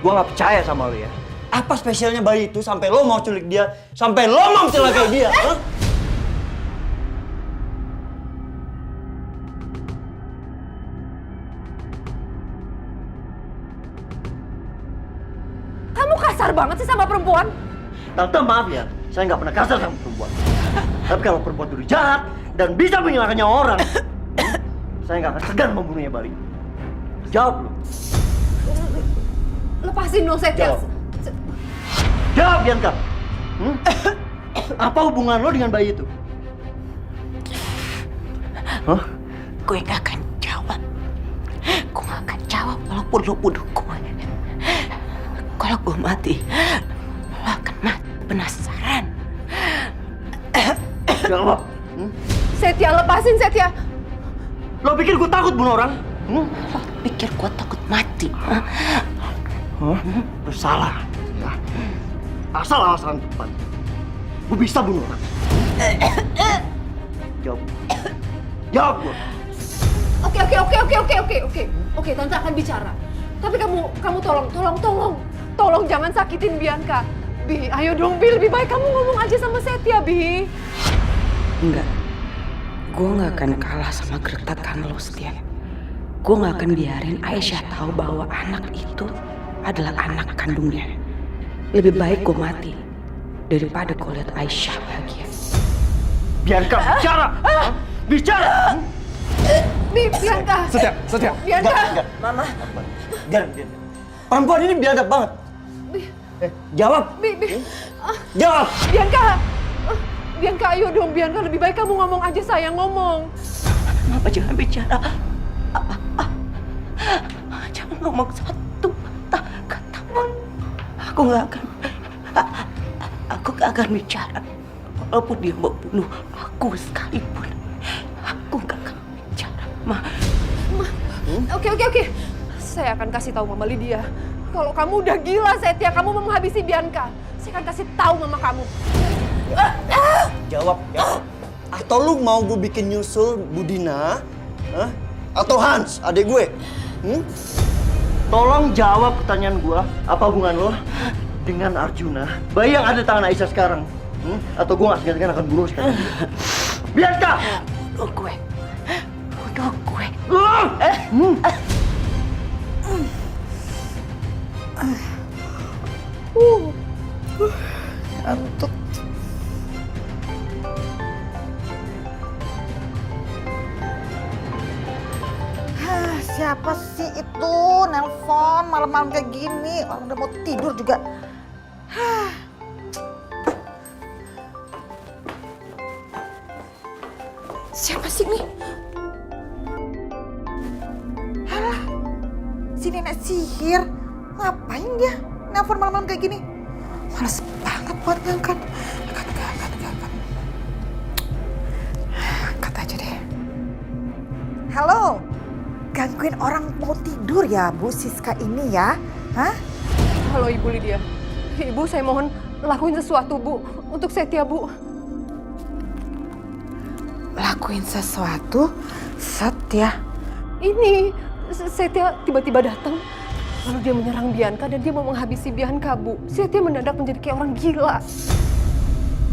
Gue gak percaya sama lo ya. Apa spesialnya bayi itu sampai lo mau culik dia? Sampai lo mau celakai dia? Hah? Kamu kasar banget sih sama perempuan. Tante maaf ya, saya nggak pernah kasar sama perempuan. Tapi kalau perempuan itu jahat dan bisa menghilangkan nyawa orang, saya nggak akan segan membunuhnya balik. Jawab lo. Lepasin dong, Setia. Jawab. Jawab, Bianca. Apa hubungan lo dengan bayi itu? Hah? Gue gak akan jawab. Gue gak akan jawab walaupun lo bunuh gue. Kalau gue mati, lo akan mati penasaran. Jawab. Setia, lepasin Setia. Lo pikir gue takut bunuh orang? Lo pikir gue takut mati? Lo salah. Ya. Asal alasan tepat. Gue bisa bunuh orang. Jawab. Jawab gue. Oke, Tante akan bicara. Tapi kamu tolong jangan sakitin Bianca. Bi, ayo dong Bi, lebih baik kamu ngomong aja sama Setia, Bi. Enggak. Gue gak akan kalah sama gertakan lo, Setia. Gue gak akan biarin Aisyah tahu bahwa anak itu adalah anak kandungnya. Lebih baik gue mati daripada gue lihat Aisyah bahagia. Bianca, bicara! Bicara! Bianca. Setia. Bianca. Enggak. Mama. Jangan. Perempuan ini biadab banget. Jawab. Jawab. Bianca, ayo dong Bianca, lebih baik kamu ngomong aja, sayang, ngomong. Mama jangan bicara. Jangan ngomong satu kata pun. Aku gak akan bicara. Walaupun dia mau bunuh aku sekalipun. Aku gak akan bicara, Ma. Oke. Saya akan kasih tahu Mama Lydia. Kalau kamu udah gila, Setia, kamu mau menghabisi Bianca. Saya akan kasih tahu Mama kamu. Jawab ya. Atau lu mau gue bikin nyusul Budina? Hah? Atau Hans, adik gue? Tolong jawab pertanyaan gue. Apa hubungan lo dengan Arjuna? Bayi yang ada di tangan Aisyah sekarang? Atau gue gak segan-segan akan bunuh sekarang? Bianca! Bunuh gue. Ngantuk. Siapa sih itu nelpon malam-malam kayak gini? Orang udah mau tidur juga. Siapa sih ini? Halah, si nenek sihir. Ngapain dia nelpon malam-malam kayak gini? Males banget buat ngangkat. Angkat aja deh. Halo. Gangguin orang mau tidur ya, Bu Siska ini ya? Hah? Halo Ibu Lydia. Ibu, saya mohon lakuin sesuatu, Bu, untuk Setia, Bu. Lakuin sesuatu? Setia? Ini, Setia tiba-tiba datang. Lalu dia menyerang Bianca dan dia mau menghabisi Bianca, Bu. Setia mendadak menjadi kayak orang gila.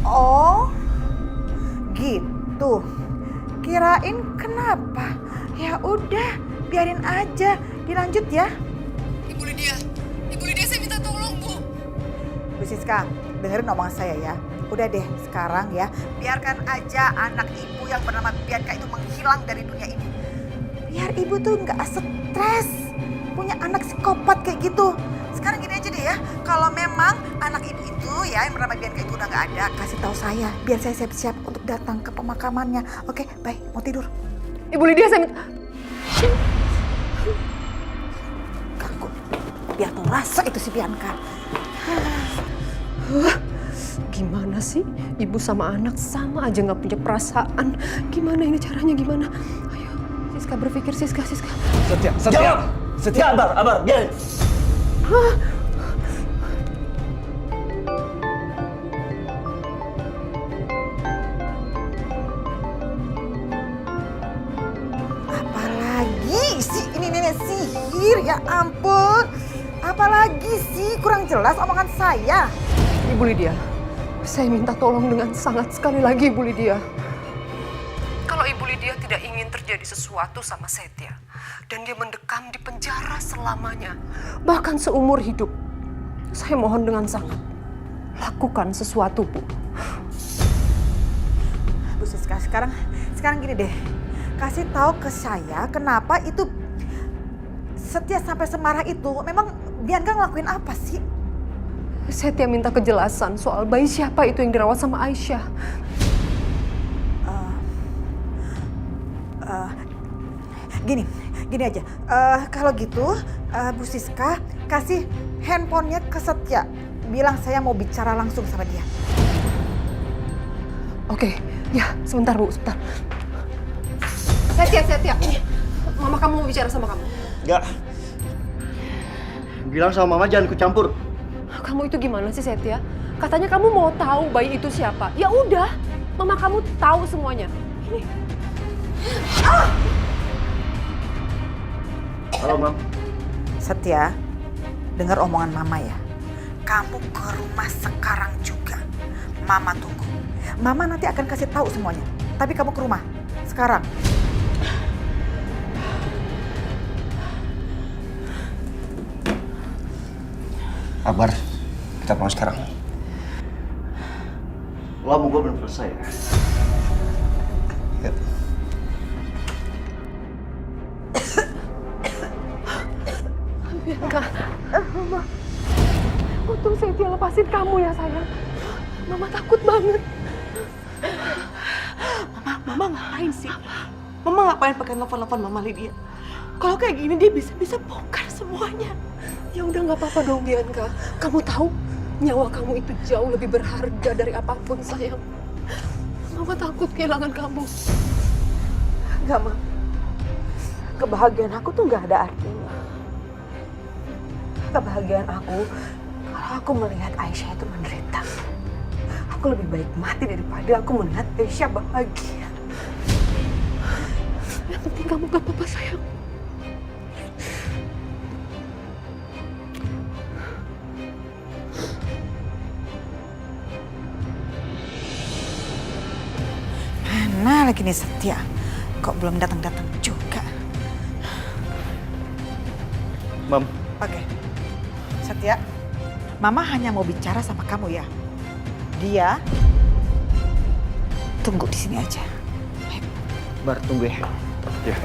Oh, gitu. Kirain kenapa? Ya udah, biarin aja. Dilanjut ya. Ibu Lydia, saya minta tolong, Bu. Bu Siska, dengerin omongan saya ya. Udah deh, sekarang ya, biarkan aja anak ibu yang bernama Bianca itu menghilang dari dunia ini. Biar ibu tuh nggak stres punya anak psikopat kayak gitu. Sekarang gini aja deh ya, kalau memang anak ibu itu ya yang bernama Bianca itu udah nggak ada, kasih tahu saya, biar saya siap-siap untuk datang ke pemakamannya. Oke, bye, mau tidur. Ibu Lydia, saya minta... Ganggu, biar tuh rasa itu si Bianca. Gimana sih? Ibu sama anak sama aja nggak punya perasaan. Gimana ini caranya, gimana? Ayo, Siska berpikir, Siska. Setia, Abar, biarin. Apalagi sih ini nenek sihir, ya ampun. Apalagi sih, kurang jelas omongan saya. Ibu Lydia, saya minta tolong dengan sangat sekali lagi, Ibu Lydia. Kalau Ibu Lydia tidak ingin terjadi sesuatu sama Setia, dan dia mendekam di penjara selamanya, bahkan seumur hidup, saya mohon dengan sangat, lakukan sesuatu, Bu. Bu Siska, sekarang gini deh. Kasih tahu ke saya kenapa itu Setia sampai semarah itu. Memang Bianca ngelakuin apa sih? Setia minta kejelasan soal bayi siapa itu yang dirawat sama Aisyah. Gini aja. Kalau gitu, Bu Siska kasih handphonenya ke Setia. Bilang saya mau bicara langsung sama dia. Oke, ya sebentar Bu, sebentar. Setia. Mama kamu mau bicara sama kamu. Enggak. Bilang sama Mama jangan ikut campur. Kamu itu gimana sih, Setia? Katanya kamu mau tahu bayi itu siapa. Ya udah, Mama kamu tahu semuanya. Ini. Halo, Mam. Setia, dengar omongan Mama ya. Kamu ke rumah sekarang juga. Mama tunggu. Mama nanti akan kasih tahu semuanya. Tapi kamu ke rumah sekarang. Abar, kita pulang sekarang. Lamu gue belum selesai. Yuk. Bianca, Mama, untung Setia lepasin kamu ya sayang. Mama takut banget. Mama ngapain sih? Mama ngapain pakai telepon Mama Lydia? Kalau kayak gini dia bisa bongkar semuanya. Ya udah nggak apa-apa dong Bianca. Kamu tahu nyawa kamu itu jauh lebih berharga dari apapun sayang. Mama takut kehilangan kamu. Enggak, Ma. Kebahagiaan aku tuh nggak ada artinya. Kebahagiaan aku kalau aku melihat Aisyah itu menderita. Aku lebih baik mati daripada aku melihat Aisyah bahagia. Yang penting kamu gak apa-apa sayang. Mana lagi nih Setia? Kok belum datang-datang juga? Mam. Oke. Setia, Mama hanya mau bicara sama kamu ya. Dia tunggu di sini aja. Bar, tunggu ya. Ya.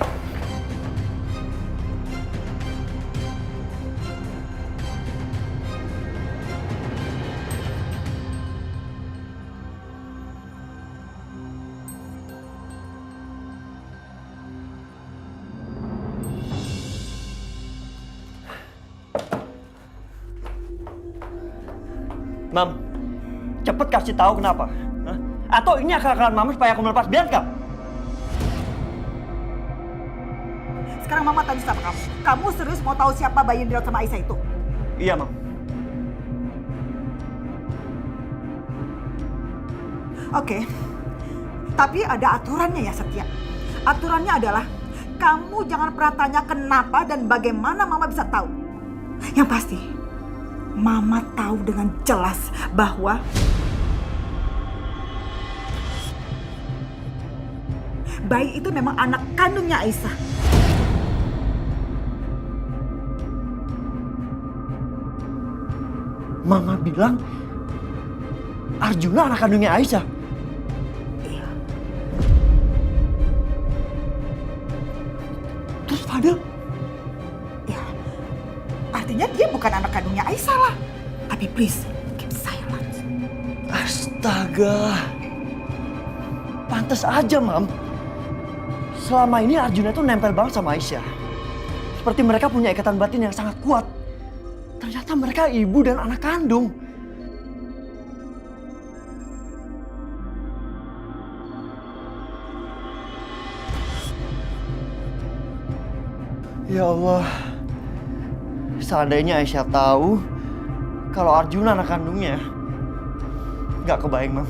Mam, cepet kasih tahu kenapa. Hah? Atau ini akal-akalan Mama supaya aku melepas Bianca? Sekarang Mama tanya sama kamu. Kamu serius mau tahu siapa bayi yang dirawat sama Aisyah itu? Iya, Mam. Oke. Tapi ada aturannya ya Setia. Aturannya adalah kamu jangan pernah tanya kenapa dan bagaimana Mama bisa tahu. Yang pasti, Mama tahu dengan jelas bahwa bayi itu memang anak kandungnya Aisyah. Mama bilang Arjuna anak kandungnya Aisyah. Iya. Terus Fadil? Ya, artinya dia bukan anak kandungnya Aisyah lah. Tapi please, keep silent. Astaga. Pantas aja, Mam. Selama ini Arjuna tuh nempel banget sama Aisyah. Seperti mereka punya ikatan batin yang sangat kuat. Ternyata mereka ibu dan anak kandung. Ya Allah, seandainya Aisyah tahu kalau Arjuna anak kandungnya, nggak kebayang, Mam.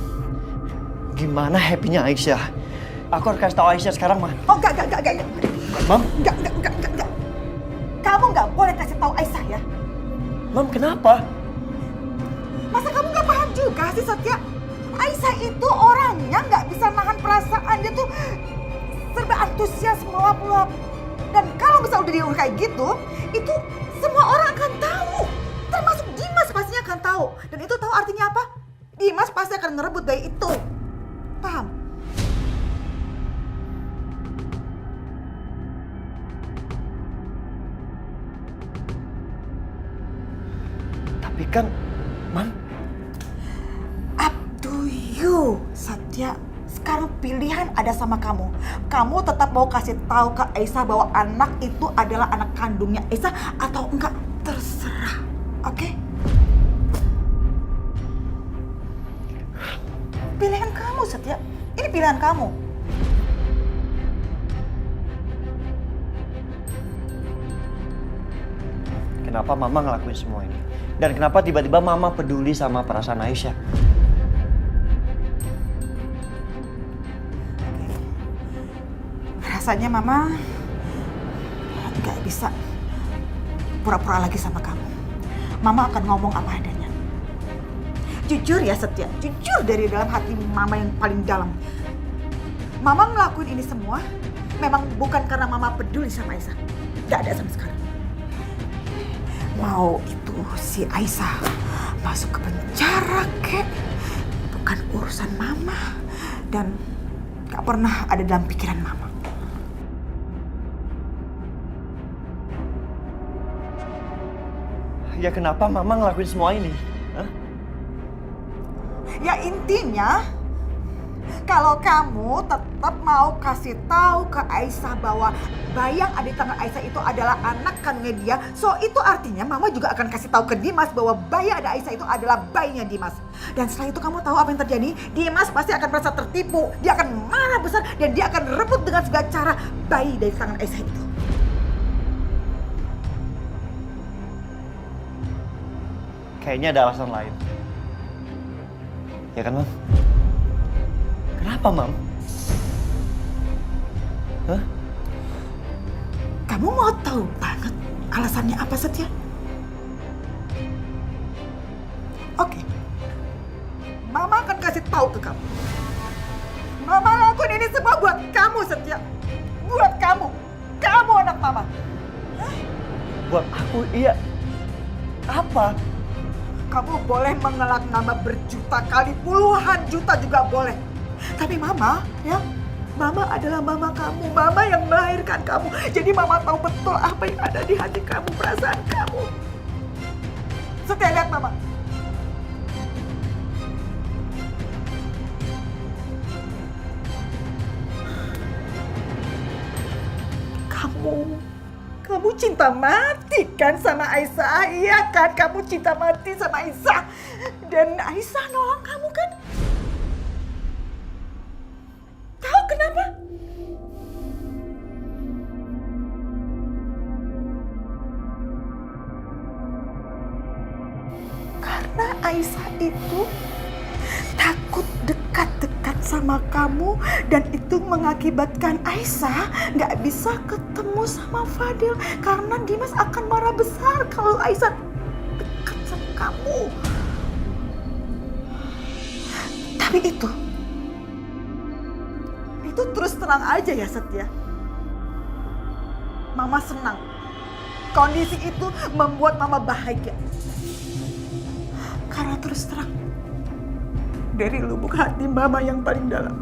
Gimana happy-nya Aisyah? Aku harus kasih tahu Aisyah sekarang, Mam. Oh, enggak. Mam? Enggak. Kamu nggak boleh kasih tahu Aisyah ya. Mam, kenapa? Masa kamu nggak paham juga sih, Satya? Aisyah itu orangnya nggak bisa nahan perasaan. Dia tuh serba antusias, meluap-luap. Dan kalau misalnya udah dia kayak gitu, itu semua orang akan tahu. Termasuk Dimas pastinya akan tahu. Dan itu tahu artinya apa? Dimas pasti akan ngerebut bayi itu. Paham? Tapi kan, Mam, Up to you, Satya. Sekarang pilihan ada sama kamu. Kamu tetap mau kasih tahu ke Aisyah bahwa anak itu adalah anak kandungnya Aisyah atau enggak? Terserah, oke? Pilihan kamu, Satya. Ini pilihan kamu. kenapa Mama ngelakuin semua ini? Dan kenapa tiba-tiba Mama peduli sama perasaan Aisyah? Rasanya Mama nggak bisa pura-pura lagi sama kamu. Mama akan ngomong apa adanya. Jujur ya Setia, jujur dari dalam hati Mama yang paling dalam. Mama ngelakuin ini semua memang bukan karena Mama peduli sama Aisyah. Nggak ada sama sekali. Mau itu si Aisyah masuk ke penjara kek, bukan urusan Mama. Dan nggak pernah ada dalam pikiran Mama. Ya kenapa Mama ngelakuin semua ini? Hah? Ya intinya, kalau kamu tetap mau kasih tahu ke Aisyah bahwa bayi yang ada di tangan Aisyah itu adalah anak kandungnya dia, so itu artinya Mama juga akan kasih tahu ke Dimas bahwa bayi yang ada Aisyah itu adalah bayinya Dimas. Dan setelah itu kamu tahu apa yang terjadi? Dimas pasti akan merasa tertipu, dia akan marah besar dan dia akan rebut dengan segala cara bayi dari tangan Aisyah itu. Kayaknya ada alasan lain. Ya kan, Mam? Kenapa, Mam? Hah? Kamu mau tahu banget alasannya apa, Setia? Oke. Mama akan kasih tahu ke kamu. Mama lakuin ini semua buat kamu, Setia. Buat kamu. Kamu anak Mama. Buat aku, iya. Apa? Kamu boleh mengelak nama berjuta kali, puluhan juta juga boleh. Tapi Mama, ya, Mama adalah Mama kamu, Mama yang melahirkan kamu. Jadi Mama tahu betul apa yang ada di hati kamu, perasaan kamu. Setia, lihat Mama. Kamu cinta mati kan sama Aisyah? Iya kan? Kamu cinta mati sama Aisyah. Dan Aisyah nolong kamu kan? Tahu kenapa? Karena Aisyah itu takut dekat-dekat sama kamu dan itu mengakibatkan Aisyah nggak bisa ketemu sama Fadil karena Dimas akan marah besar kalau Aisyah dekat sama kamu. Tapi itu terus terang aja ya Setia. Mama senang. Kondisi itu membuat Mama bahagia. Karena terus terang dari lubuk hati Mama yang paling dalam,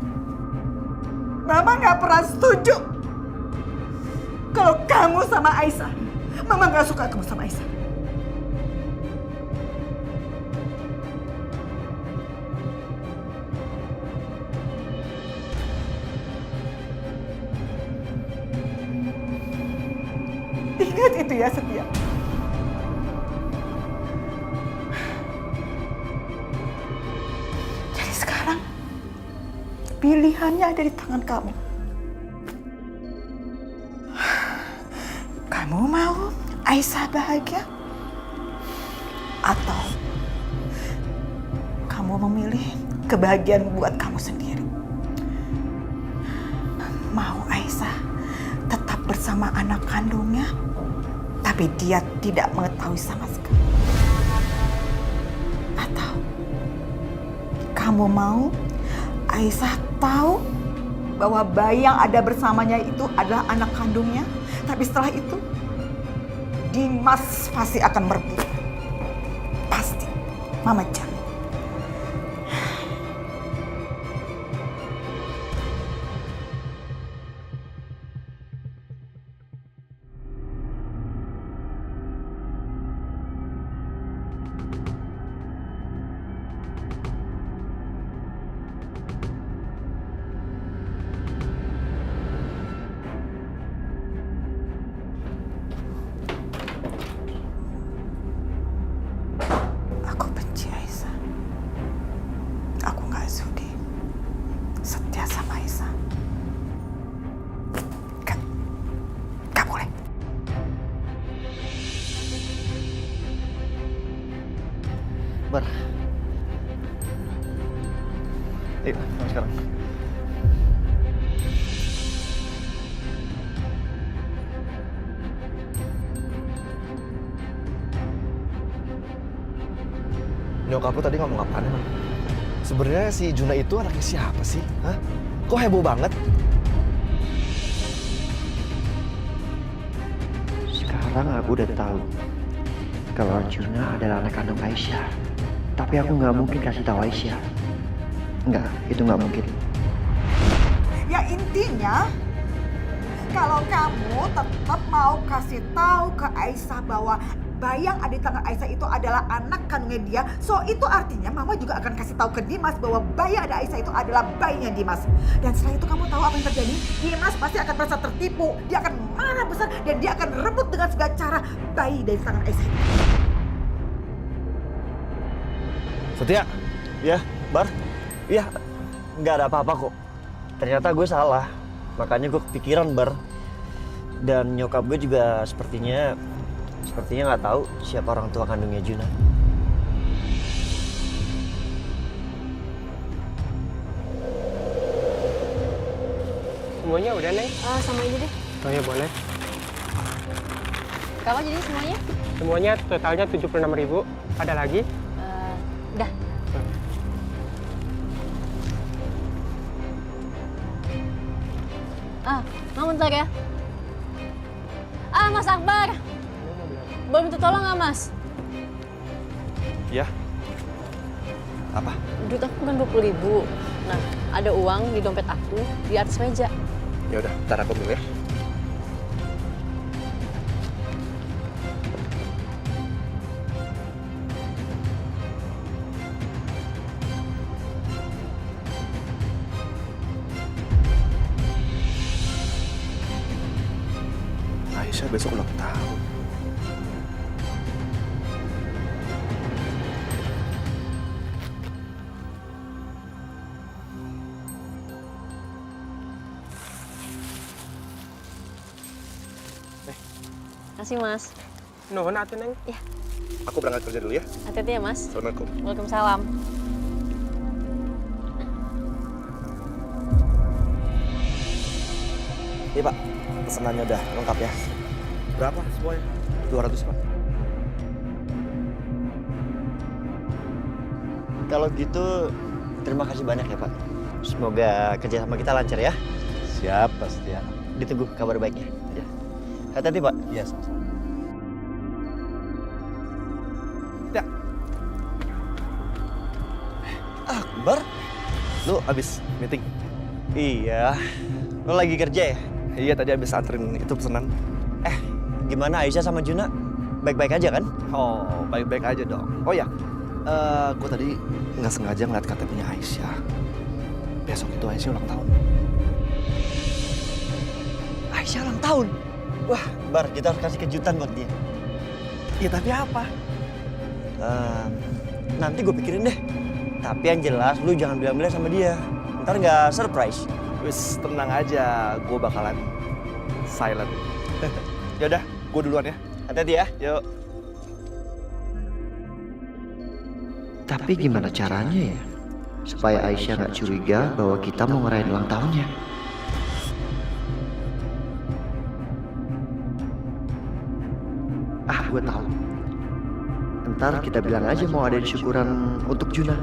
Mama gak pernah setuju kalau kamu sama Aisyah. Mama gak suka kamu sama Aisyah. Ingat itu ya Setia. Pilihannya ada di tangan kamu. Kamu mau Aisyah bahagia? Atau kamu memilih kebahagiaan buat kamu sendiri? Mau Aisyah tetap bersama anak kandungnya, tapi dia tidak mengetahui sama sekali? Atau kamu mau Aisyah tahu bahwa bayi yang ada bersamanya itu adalah anak kandungnya, tapi setelah itu Dimas pasti akan merebut. Pasti, Mama jamin. Aku benci Aisyah. Aku gak sudi setia sama Aisyah. Gak boleh. Bar. Ayo, sama sekarang. Nyokap lu tadi ngomong apaan emang? Sebenarnya si Juna itu anaknya siapa sih? Hah? Kok heboh banget? Sekarang aku udah tahu kalau Juna adalah anak kandung Aisyah. Tapi aku nggak mungkin kasih tahu Aisyah. Nggak, itu nggak mungkin. Ya intinya, kalau kamu tetap mau kasih tahu ke Aisyah bahwa bayi yang ada di tangan Aisyah itu adalah anak kandungnya dia, so itu artinya Mama juga akan kasih tahu ke Dimas bahwa bayi yang ada Aisyah itu adalah bayinya Dimas. Dan setelah itu kamu tahu apa yang terjadi? Dimas pasti akan merasa tertipu, dia akan marah besar dan dia akan rebut dengan segala cara bayi dari tangan Aisyah. Setia? Ya, Bar? Iya, nggak ada apa-apa kok. Ternyata gue salah, makanya gue kepikiran, Bar. Dan nyokap gue juga sepertinya nggak tahu siapa orang tua kandungnya Juna. Semuanya udah, Neng? Sama aja deh. Oh ya, boleh. Berapa jadi semuanya? Semuanya totalnya 76.000. Ada lagi? Udah. Mama bentar ya. Mas Akbar. Boleh minta tolong nggak, Mas? Ya. Apa? Duit aku kan 20.000. Nah, ada uang di dompet aku di atas meja. Ya udah, ntar aku dulu ya. Aisyah besok ulang tahun. Kasih, Mas. Nuhun atuh, Neng. Ya. Aku berangkat kerja dulu ya. Hati-hati ya, Mas. Assalamualaikum. Waalaikumsalam. Iya Pak, pesanannya udah lengkap ya. Berapa semuanya? 200 Pak. Kalau gitu, terima kasih banyak ya, Pak. Semoga kerjasama kita lancar ya. Siap, pasti ya. Ditunggu kabar baiknya. Ya. Hati-hati, Pak. Iya, sama-sama. Ya. Akbar? Lu abis meeting? Iya. Lo lagi kerja ya? Iya, tadi abis anterin itu pesanan. Gimana Aisyah sama Juna? Baik-baik aja kan? Oh, baik-baik aja dong. Oh ya, gue tadi nggak sengaja ngeliat KTP-nya Aisyah. Besok itu Aisyah ulang tahun. Aisyah ulang tahun? Wah, Bar, kita harus kasih kejutan buat dia. Ya tapi apa? Nanti gue pikirin deh. Tapi yang jelas lu jangan bilang-bilang sama dia. Ntar nggak surprise. Wis, tenang aja, gue bakalan silent. Yaudah, gue duluan ya. Hati-hati ya. Yuk. Tapi gimana caranya ya? Supaya Aisyah nggak curiga bahwa kita mau ngerayain ulang tahunnya. Ah, gue tahu. Ntar kita bilang aja mau ada syukuran untuk Juna.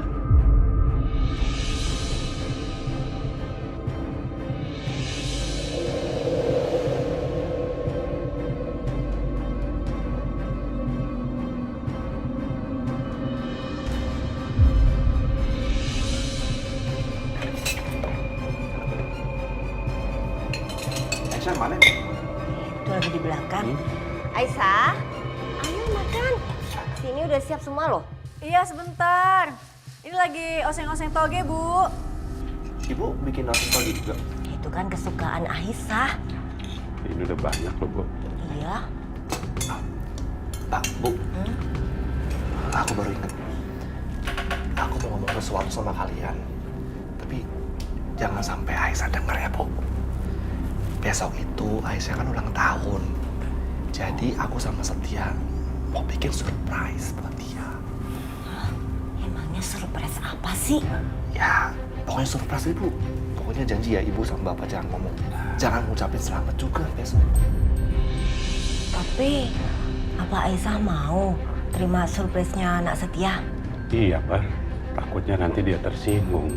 Aisyah mana? Itu lagi di belakang. Aisyah, ayo makan. Sini udah siap semua loh. Iya sebentar. Ini lagi oseng-oseng toge, Bu. Ibu bikin nasi toge juga? Itu kan kesukaan Aisyah. Ini udah banyak loh, Bu. Iya. Pak, Bu. Aku baru ingat. Aku mau ngomong sesuatu sama kalian. Tapi jangan sampai Aisyah dengar ya, Bu. Besok itu Aisyah kan ulang tahun. Jadi aku sama Setia mau bikin surprise buat dia. Emangnya surprise apa sih? Ya, pokoknya surprise Ibu. Pokoknya janji ya Ibu sama Bapak jangan ngomong. Jangan ngucapin selamat juga besok. Tapi, apa Aisyah mau terima surprise-nya anak Setia? Iya, Bar. Takutnya nanti dia tersinggung.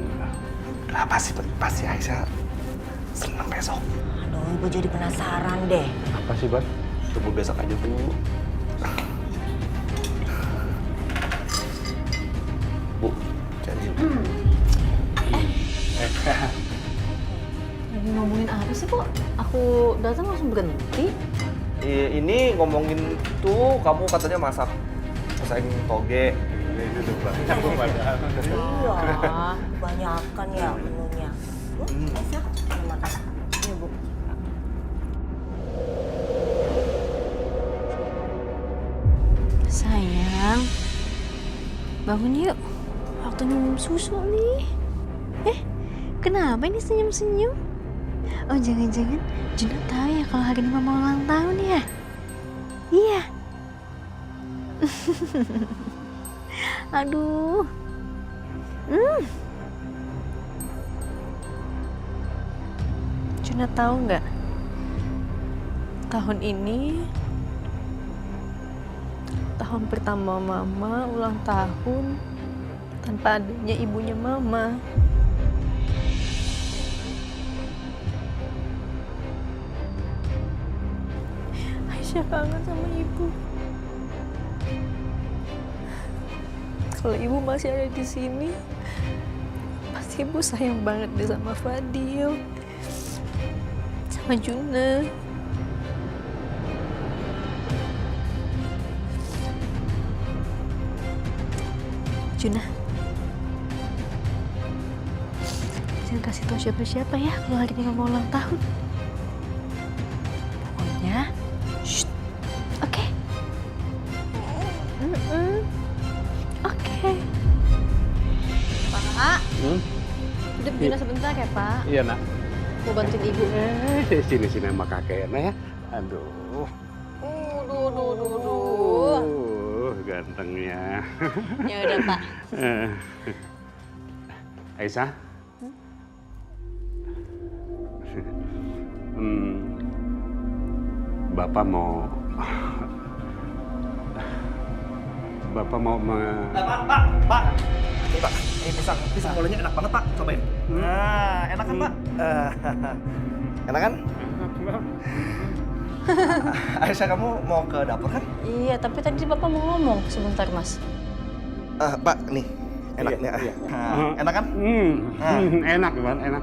Lah pasti Aisyah senang besok. Aduh, Ibu jadi penasaran deh. Apa sih, Bar? Tunggu besok aja, Bu. Bu, jadi Lagi ngomongin apa sih, kok? Aku datang langsung berhenti. Ini ngomongin tuh kamu katanya masak toge. Ini udah banyak Bu padahal. Iya, kebanyakan ya menunya. Bu, Aisyah, terima kasih. Iya, Bu. Sayang, bangun yuk. Waktu minum susu nih. Kenapa ini senyum-senyum? Oh, jangan-jangan Juna tahu ya kalau hari ini Mama ulang tahun ya? Iya. Aduh. Juna tahu nggak? Tahun ini tahun pertama Mama ulang tahun tanpa adanya ibunya Mama. Aisyah kangen sama ibu. Kalau ibu masih ada di sini, pasti ibu sayang banget deh sama Fadil, sama Juna. Juna, jangan kasih tahu siapa-siapa ya kalau hari ini Mama ulang tahun. Pokoknya, shh, oke? Oke. Pak, hidup Juna sebentar ya Pak. Iya, Nak. Mau bantuin ibu. Sini sama kakek, Nak ya. Aduh. Gantengnya. Ya udah Pak. Aisyah. Bapak mau Pak. Ini Pak, ini pisang bolanya enak banget Pak, cobain. Nah, enak kan Pak? Enak kan? Aisyah, kamu mau ke dapur kan? Iya, tapi tadi Bapak mau ngomong sebentar Mas. Pak, nih, enak nih. Enak kan? Enak, Bang, enak.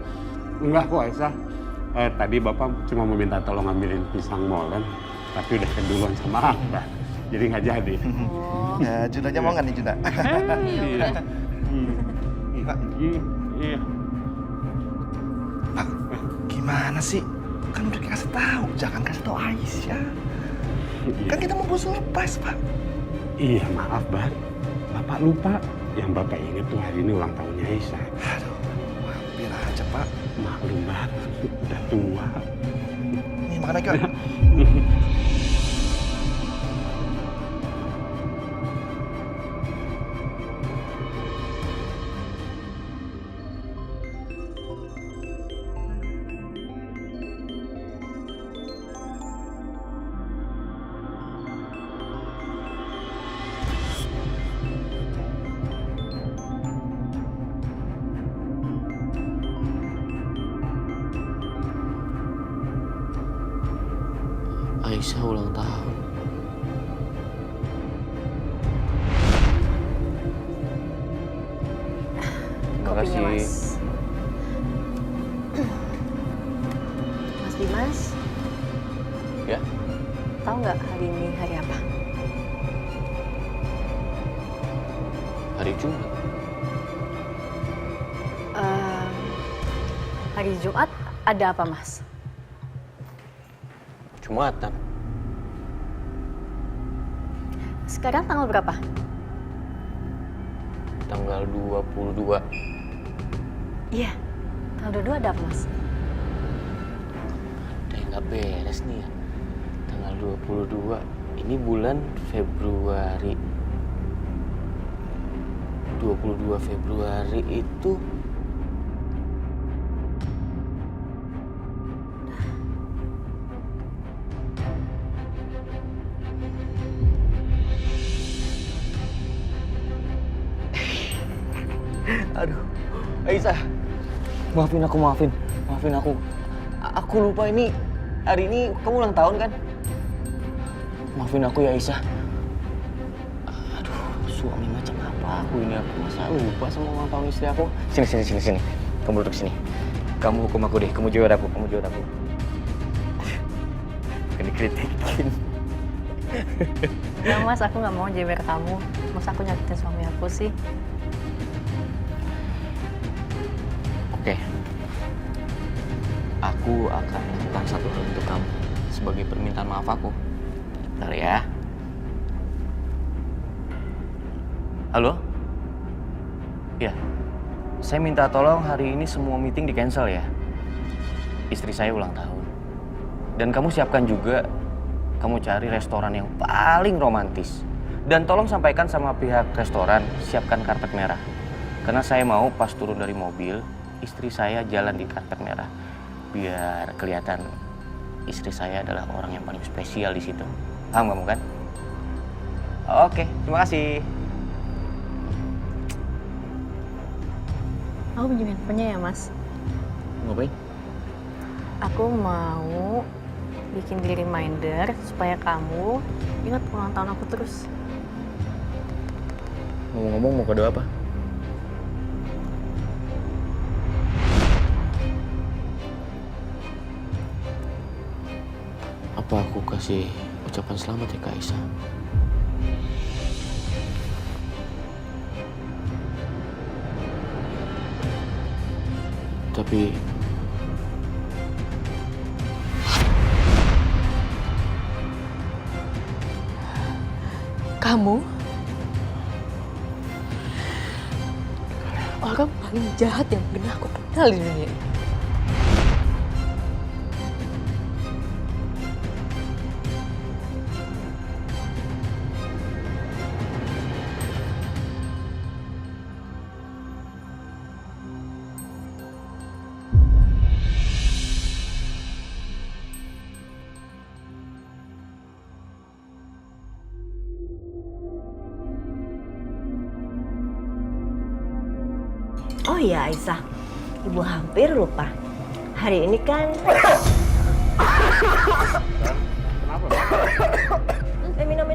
Enggak kok, Aisyah. Tadi Bapak cuma mau minta tolong ngambilin pisang molen, tapi udah keduluan sama Akbar. Jadi nggak jadi. Junanya mau nggak nih, Juna? Iya. Iya. Pak, gimana sih? Kan udah kasih tahu, jangan kasih tahu Aisyah. Kan kita mau buat surprise, Pak. Iya, maaf, Bar. Bapak lupa. Yang Bapak ingat tuh hari ini ulang tahunnya Aisyah. Aduh, hampir aja Bapak Maklum banget, udah tua. nih makan lagi, Pak. Aisyah ulang tahun. Kopinya, Makasih. Mas. Mas Dimas, Ya, tahu nggak hari ini hari apa? hari Jumat. Hari Jumat ada apa, Mas? Jumatan. Sekarang tanggal berapa? Tanggal 22. Iya, tanggal 22 ada apa, Mas? Ada yang nggak beres nih ya. Tanggal 22. Ini bulan Februari. 22 Februari itu Aduh, Aisyah, maafin aku. Aku lupa ini, hari ini kamu ulang tahun kan? Maafin aku ya Aisyah. Aduh, suami macam apa aku ini, aku masa lupa sama ulang tahun istri aku. Sini. Kamu duduk sini. Kamu hukum aku deh, kamu jawab aku. Bukan dikritikin. Ya, Mas, aku nggak mau jewer kamu. Masa aku nyakitin suami aku sih? Oke. Aku akan lakukan satu hal untuk kamu sebagai permintaan maaf aku. Bentar ya. Halo? Ya. Saya minta tolong hari ini semua meeting di-cancel ya. Istri saya ulang tahun. Dan kamu siapkan juga, kamu cari restoran yang paling romantis. Dan tolong sampaikan sama pihak restoran, siapkan karpet merah. Karena saya mau pas turun dari mobil, istri saya jalan di karpet merah, biar kelihatan istri saya adalah orang yang paling spesial di situ. Paham kamu kan? Oke, terima kasih. Aku pinjemin handphonenya ya, Mas. Ngapain? Aku mau bikin di reminder supaya kamu ingat ulang tahun aku terus. Ngomong-ngomong mau kado apa? Apa aku kasih ucapan selamat ya Kak Aisyah? Tapi Kamu orang paling jahat yang pernah aku kenal di dunia ini. Oh iya Aisyah, Ibu hampir lupa. Hari ini kan... minum.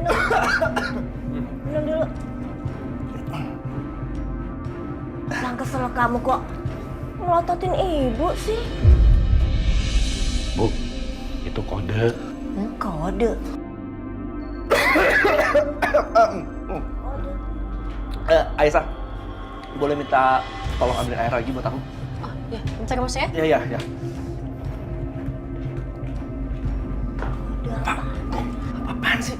Minum dulu. Yang kesel kamu kok melototin ibu sih. Bu, itu kode. Kode? Aisyah, boleh minta tolong ambil air lagi buat aku? Oh, ya, bentar Mas ya. Iya. Apaan sih?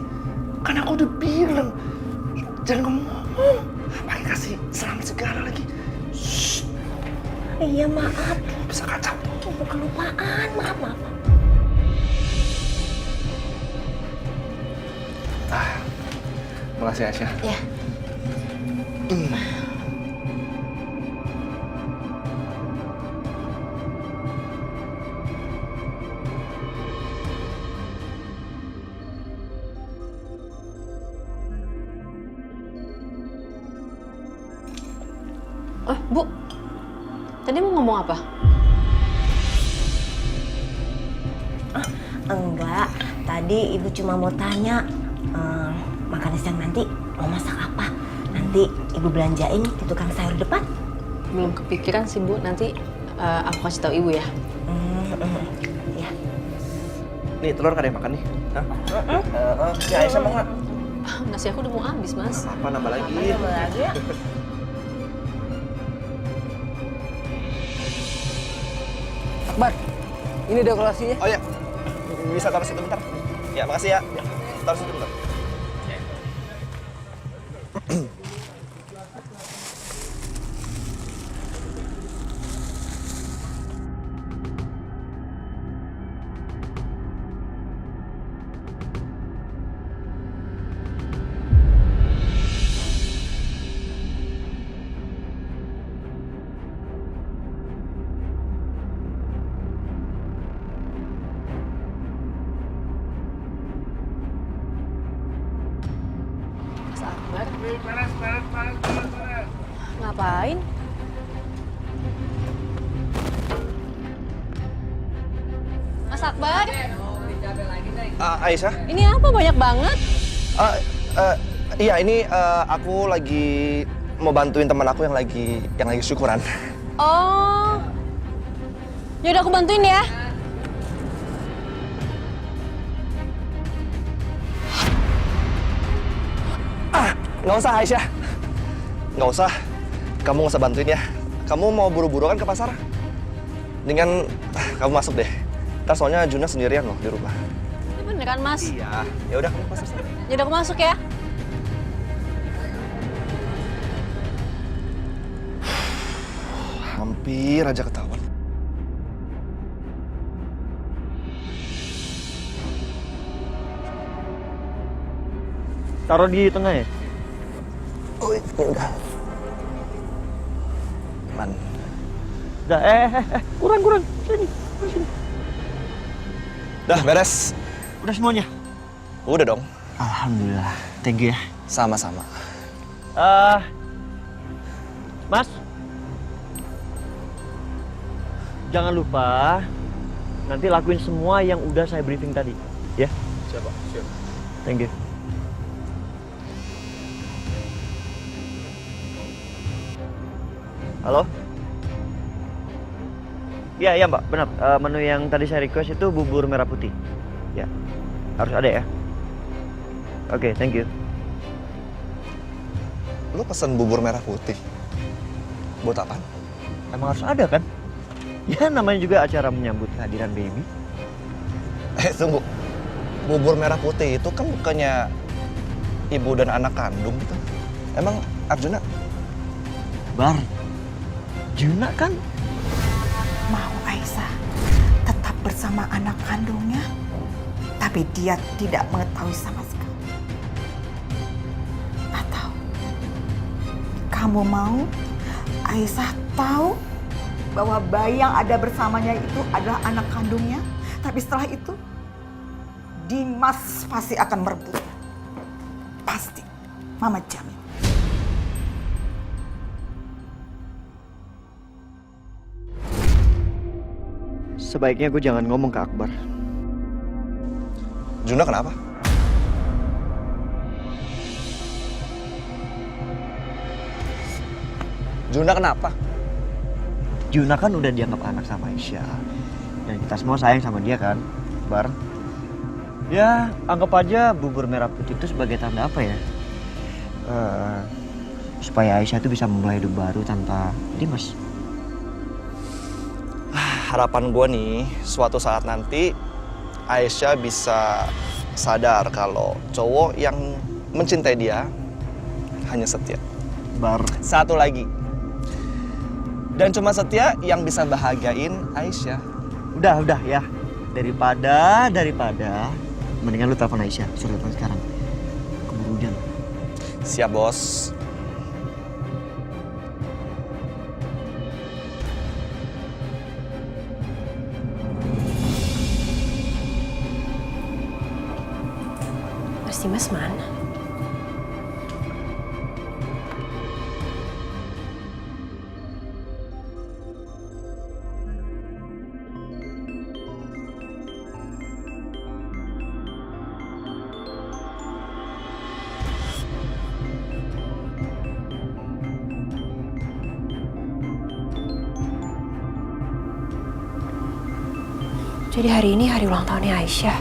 Kan aku udah bilang jangan ngomong. Pakai kasih selamat segala lagi. Iya maaf. bisa kacau. Ibu kelupaan, maaf. Makasih Aisyah. Ya. Bu, tadi mau ngomong apa? Enggak, tadi ibu cuma mau tanya makan siang nanti mau masak apa. Nanti ibu belanjain di tukang sayur depan. Belum kepikiran sih Bu, nanti aku kasih tahu ibu ya. Ya. Nih telur gak ada yang makan nih? Hah? Ya Aisyah mau nggak? Nasi aku udah mau habis, Mas. Apa nambah lagi? Nambah lagi ya. Akbar, ini dekorasinya. Oh ya, bisa taruh situ bentar. Ya, makasih ya. Taruh situ bentar. Ngapain? Mas Akbar? Aisyah? Ini apa banyak banget? Iya, ini aku lagi mau bantuin teman aku yang lagi syukuran. Oh. Yaudah aku bantuin ya. Nggak usah Aisyah, nggak usah. Kamu nggak usah bantuin ya. Kamu mau buru-buru kan ke pasar? Dengan kamu masuk deh. Ntar soalnya Juna sendirian loh di rumah. Ini beneran Mas? Iya. Ya udah kamu ke pasar sana. Yaudah aku masuk ya. Hampir aja ketahuan. Taruh di tengah ya? Oh, ini udah. Man. Udah, kurang. Sini. Dah, beres. Udah semuanya? Udah dong. Alhamdulillah. Thank you ya. Sama-sama. Mas. Jangan lupa nanti lakuin semua yang udah saya briefing tadi, ya? Siapa? Siap. Thank you. Halo? Iya Mbak, benar. Menu yang tadi saya request itu bubur merah putih. Ya, harus ada ya. Oke, thank you. Lu pesen bubur merah putih? Buat apaan? Emang harus ada kan? Ya, namanya juga acara menyambut kehadiran baby. Tunggu. Bubur merah putih itu kan bukannya ibu dan anak kandung gitu. Emang Arjuna? Bar, Juna kan Mau Aisyah tetap bersama anak kandungnya, tapi dia tidak mengetahui sama sekali. Atau kamu mau Aisyah tahu bahwa bayi yang ada bersamanya itu adalah anak kandungnya, tapi setelah itu Dimas pasti akan merebut. Pasti, Mama jamin. sebaiknya gue jangan ngomong ke Akbar. Juna kenapa? Juna kenapa? Juna kan udah dianggap anak sama Aisyah. Dan kita semua sayang sama dia kan, Bar. Ya, anggap aja bubur merah putih itu sebagai tanda apa ya? Supaya Aisyah itu bisa memulai hidup baru tanpa Dimas. Harapan gue nih, suatu saat nanti Aisyah bisa sadar kalau cowok yang mencintai dia hanya setia. Bar. Satu lagi, Dan cuma Setia yang bisa bahagiain Aisyah. Udah ya. Daripada mendingan lu telepon Aisyah, suruh telepon sekarang. Keburu hujan. Siap, Bos. Mas Dimas mana? Jadi hari ini hari ulang tahunnya Aisyah.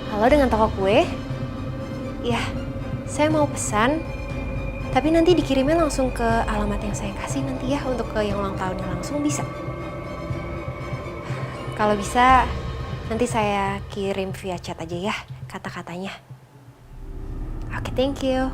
Halo, dengan toko kue? Iya, saya mau pesan. Tapi nanti dikirimnya langsung ke alamat yang saya kasih nanti ya, untuk ke yang ulang tahunnya langsung bisa. Kalau bisa, nanti saya kirim via chat aja ya kata-katanya. Oke, thank you.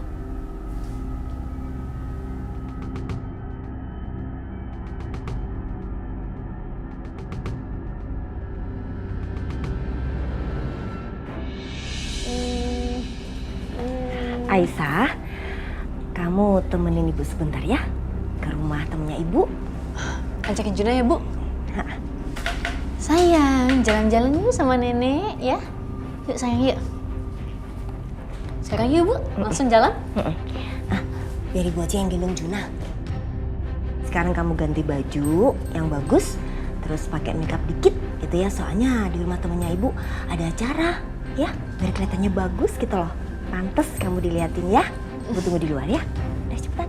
Aisyah, kamu temenin ibu sebentar ya ke rumah temennya ibu. Ajakin Juna ya, Bu. Sayang, jalan-jalan yuk sama nenek ya. Yuk sayang, yuk. Sekarang yuk, Bu. Langsung jalan. Biar ibu aja yang gendong Juna. Sekarang kamu ganti baju yang bagus, terus pakai makeup dikit gitu ya. Soalnya di rumah temennya ibu ada acara ya, biar kelihatannya bagus gitu loh. Pantes kamu diliatin ya. Ibu tunggu di luar ya. Udah cepetan.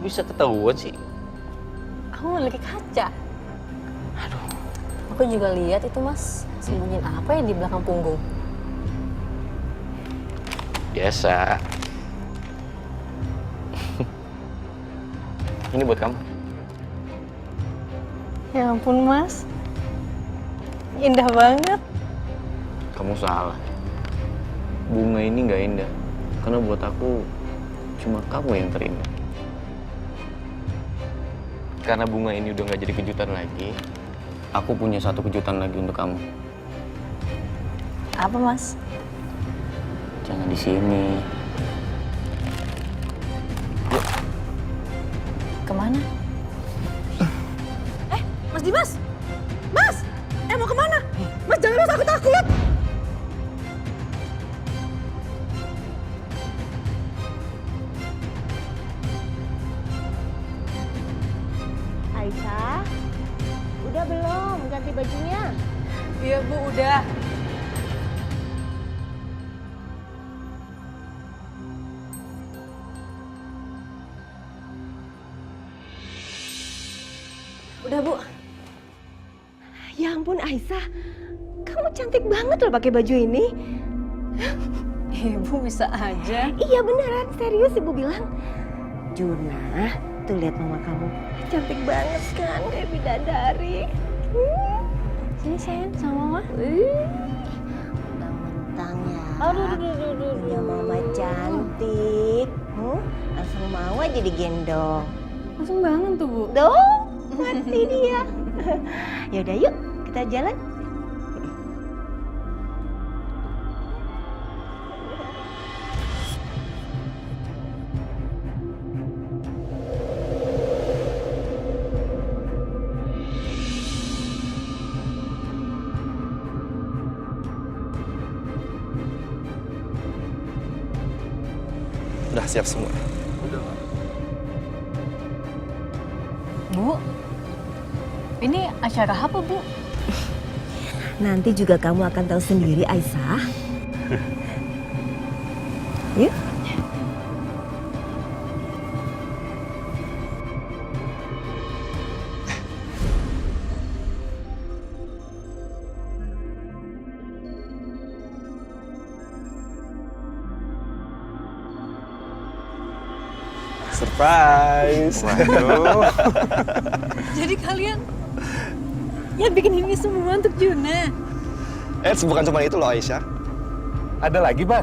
Bisa ketahuan sih. Kamu memiliki kaca. Aduh. Aku juga lihat itu, Mas. Sembunyiin apa yang di belakang punggung? Biasa. Ini buat kamu. Ya ampun, Mas. Indah banget. Kamu salah. Bunga ini nggak indah. Karena buat aku, cuma kamu yang terindah. Karena bunga ini udah nggak jadi kejutan lagi, aku punya satu kejutan lagi untuk kamu. Apa, Mas? Jangan di sini. Yuk. Kemana? Mas Dimas! Mas! Mau kemana? Mas, jangan, Mas, aku takut! Aisyah, udah belum ganti bajunya? Iya, Bu, udah. Udah, Bu. Ya ampun, Aisyah. Kamu cantik banget loh pakai baju ini. Ibu bisa aja. Iya beneran, serius Ibu bilang. Juna, tuh lihat mama kamu. Cantik banget kan, kayak bidadari. Sini sayang sama Mama. Mentang ya. Aduh. Punya mama cantik. Langsung mau aja digendong. Langsung bangun tuh, Bu. Dong, mati dia. Yaudah yuk, kita jalan. udah siap semua. Bu, ini acara apa, Bu? Nanti juga kamu akan tahu sendiri, Aisyah. Yuk. Surprise. Waduh. Jadi kalian yang bikin ini semua untuk Juna? Bukan cuma itu loh, Aisyah. Ada lagi, Bar?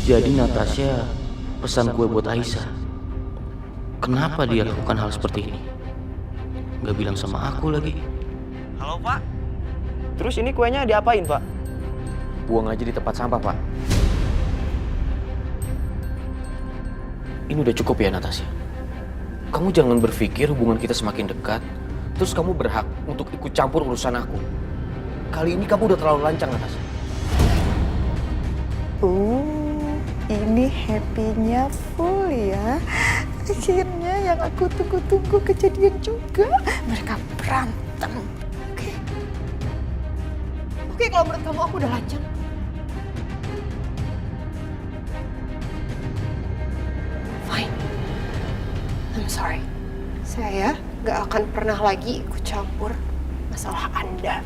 Jadi Natasha pesan kue buat Aisyah. Kenapa dia lakukan hal seperti ini? Gak bilang sama aku lagi. Halo Pak. Terus ini kuenya diapain Pak? Buang aja di tempat sampah, Pak. Ini udah cukup ya, Natasha. Kamu jangan berpikir hubungan kita semakin dekat, terus kamu berhak untuk ikut campur urusan aku. Kali ini kamu udah terlalu lancang, Natasha. Ini happy-nya full ya. Akhirnya yang aku tunggu-tunggu kejadian juga. Mereka berantem. Oke, kalau menurut kamu aku udah lancang. Fine. I'm sorry. Saya gak akan pernah lagi ikut campur masalah Anda.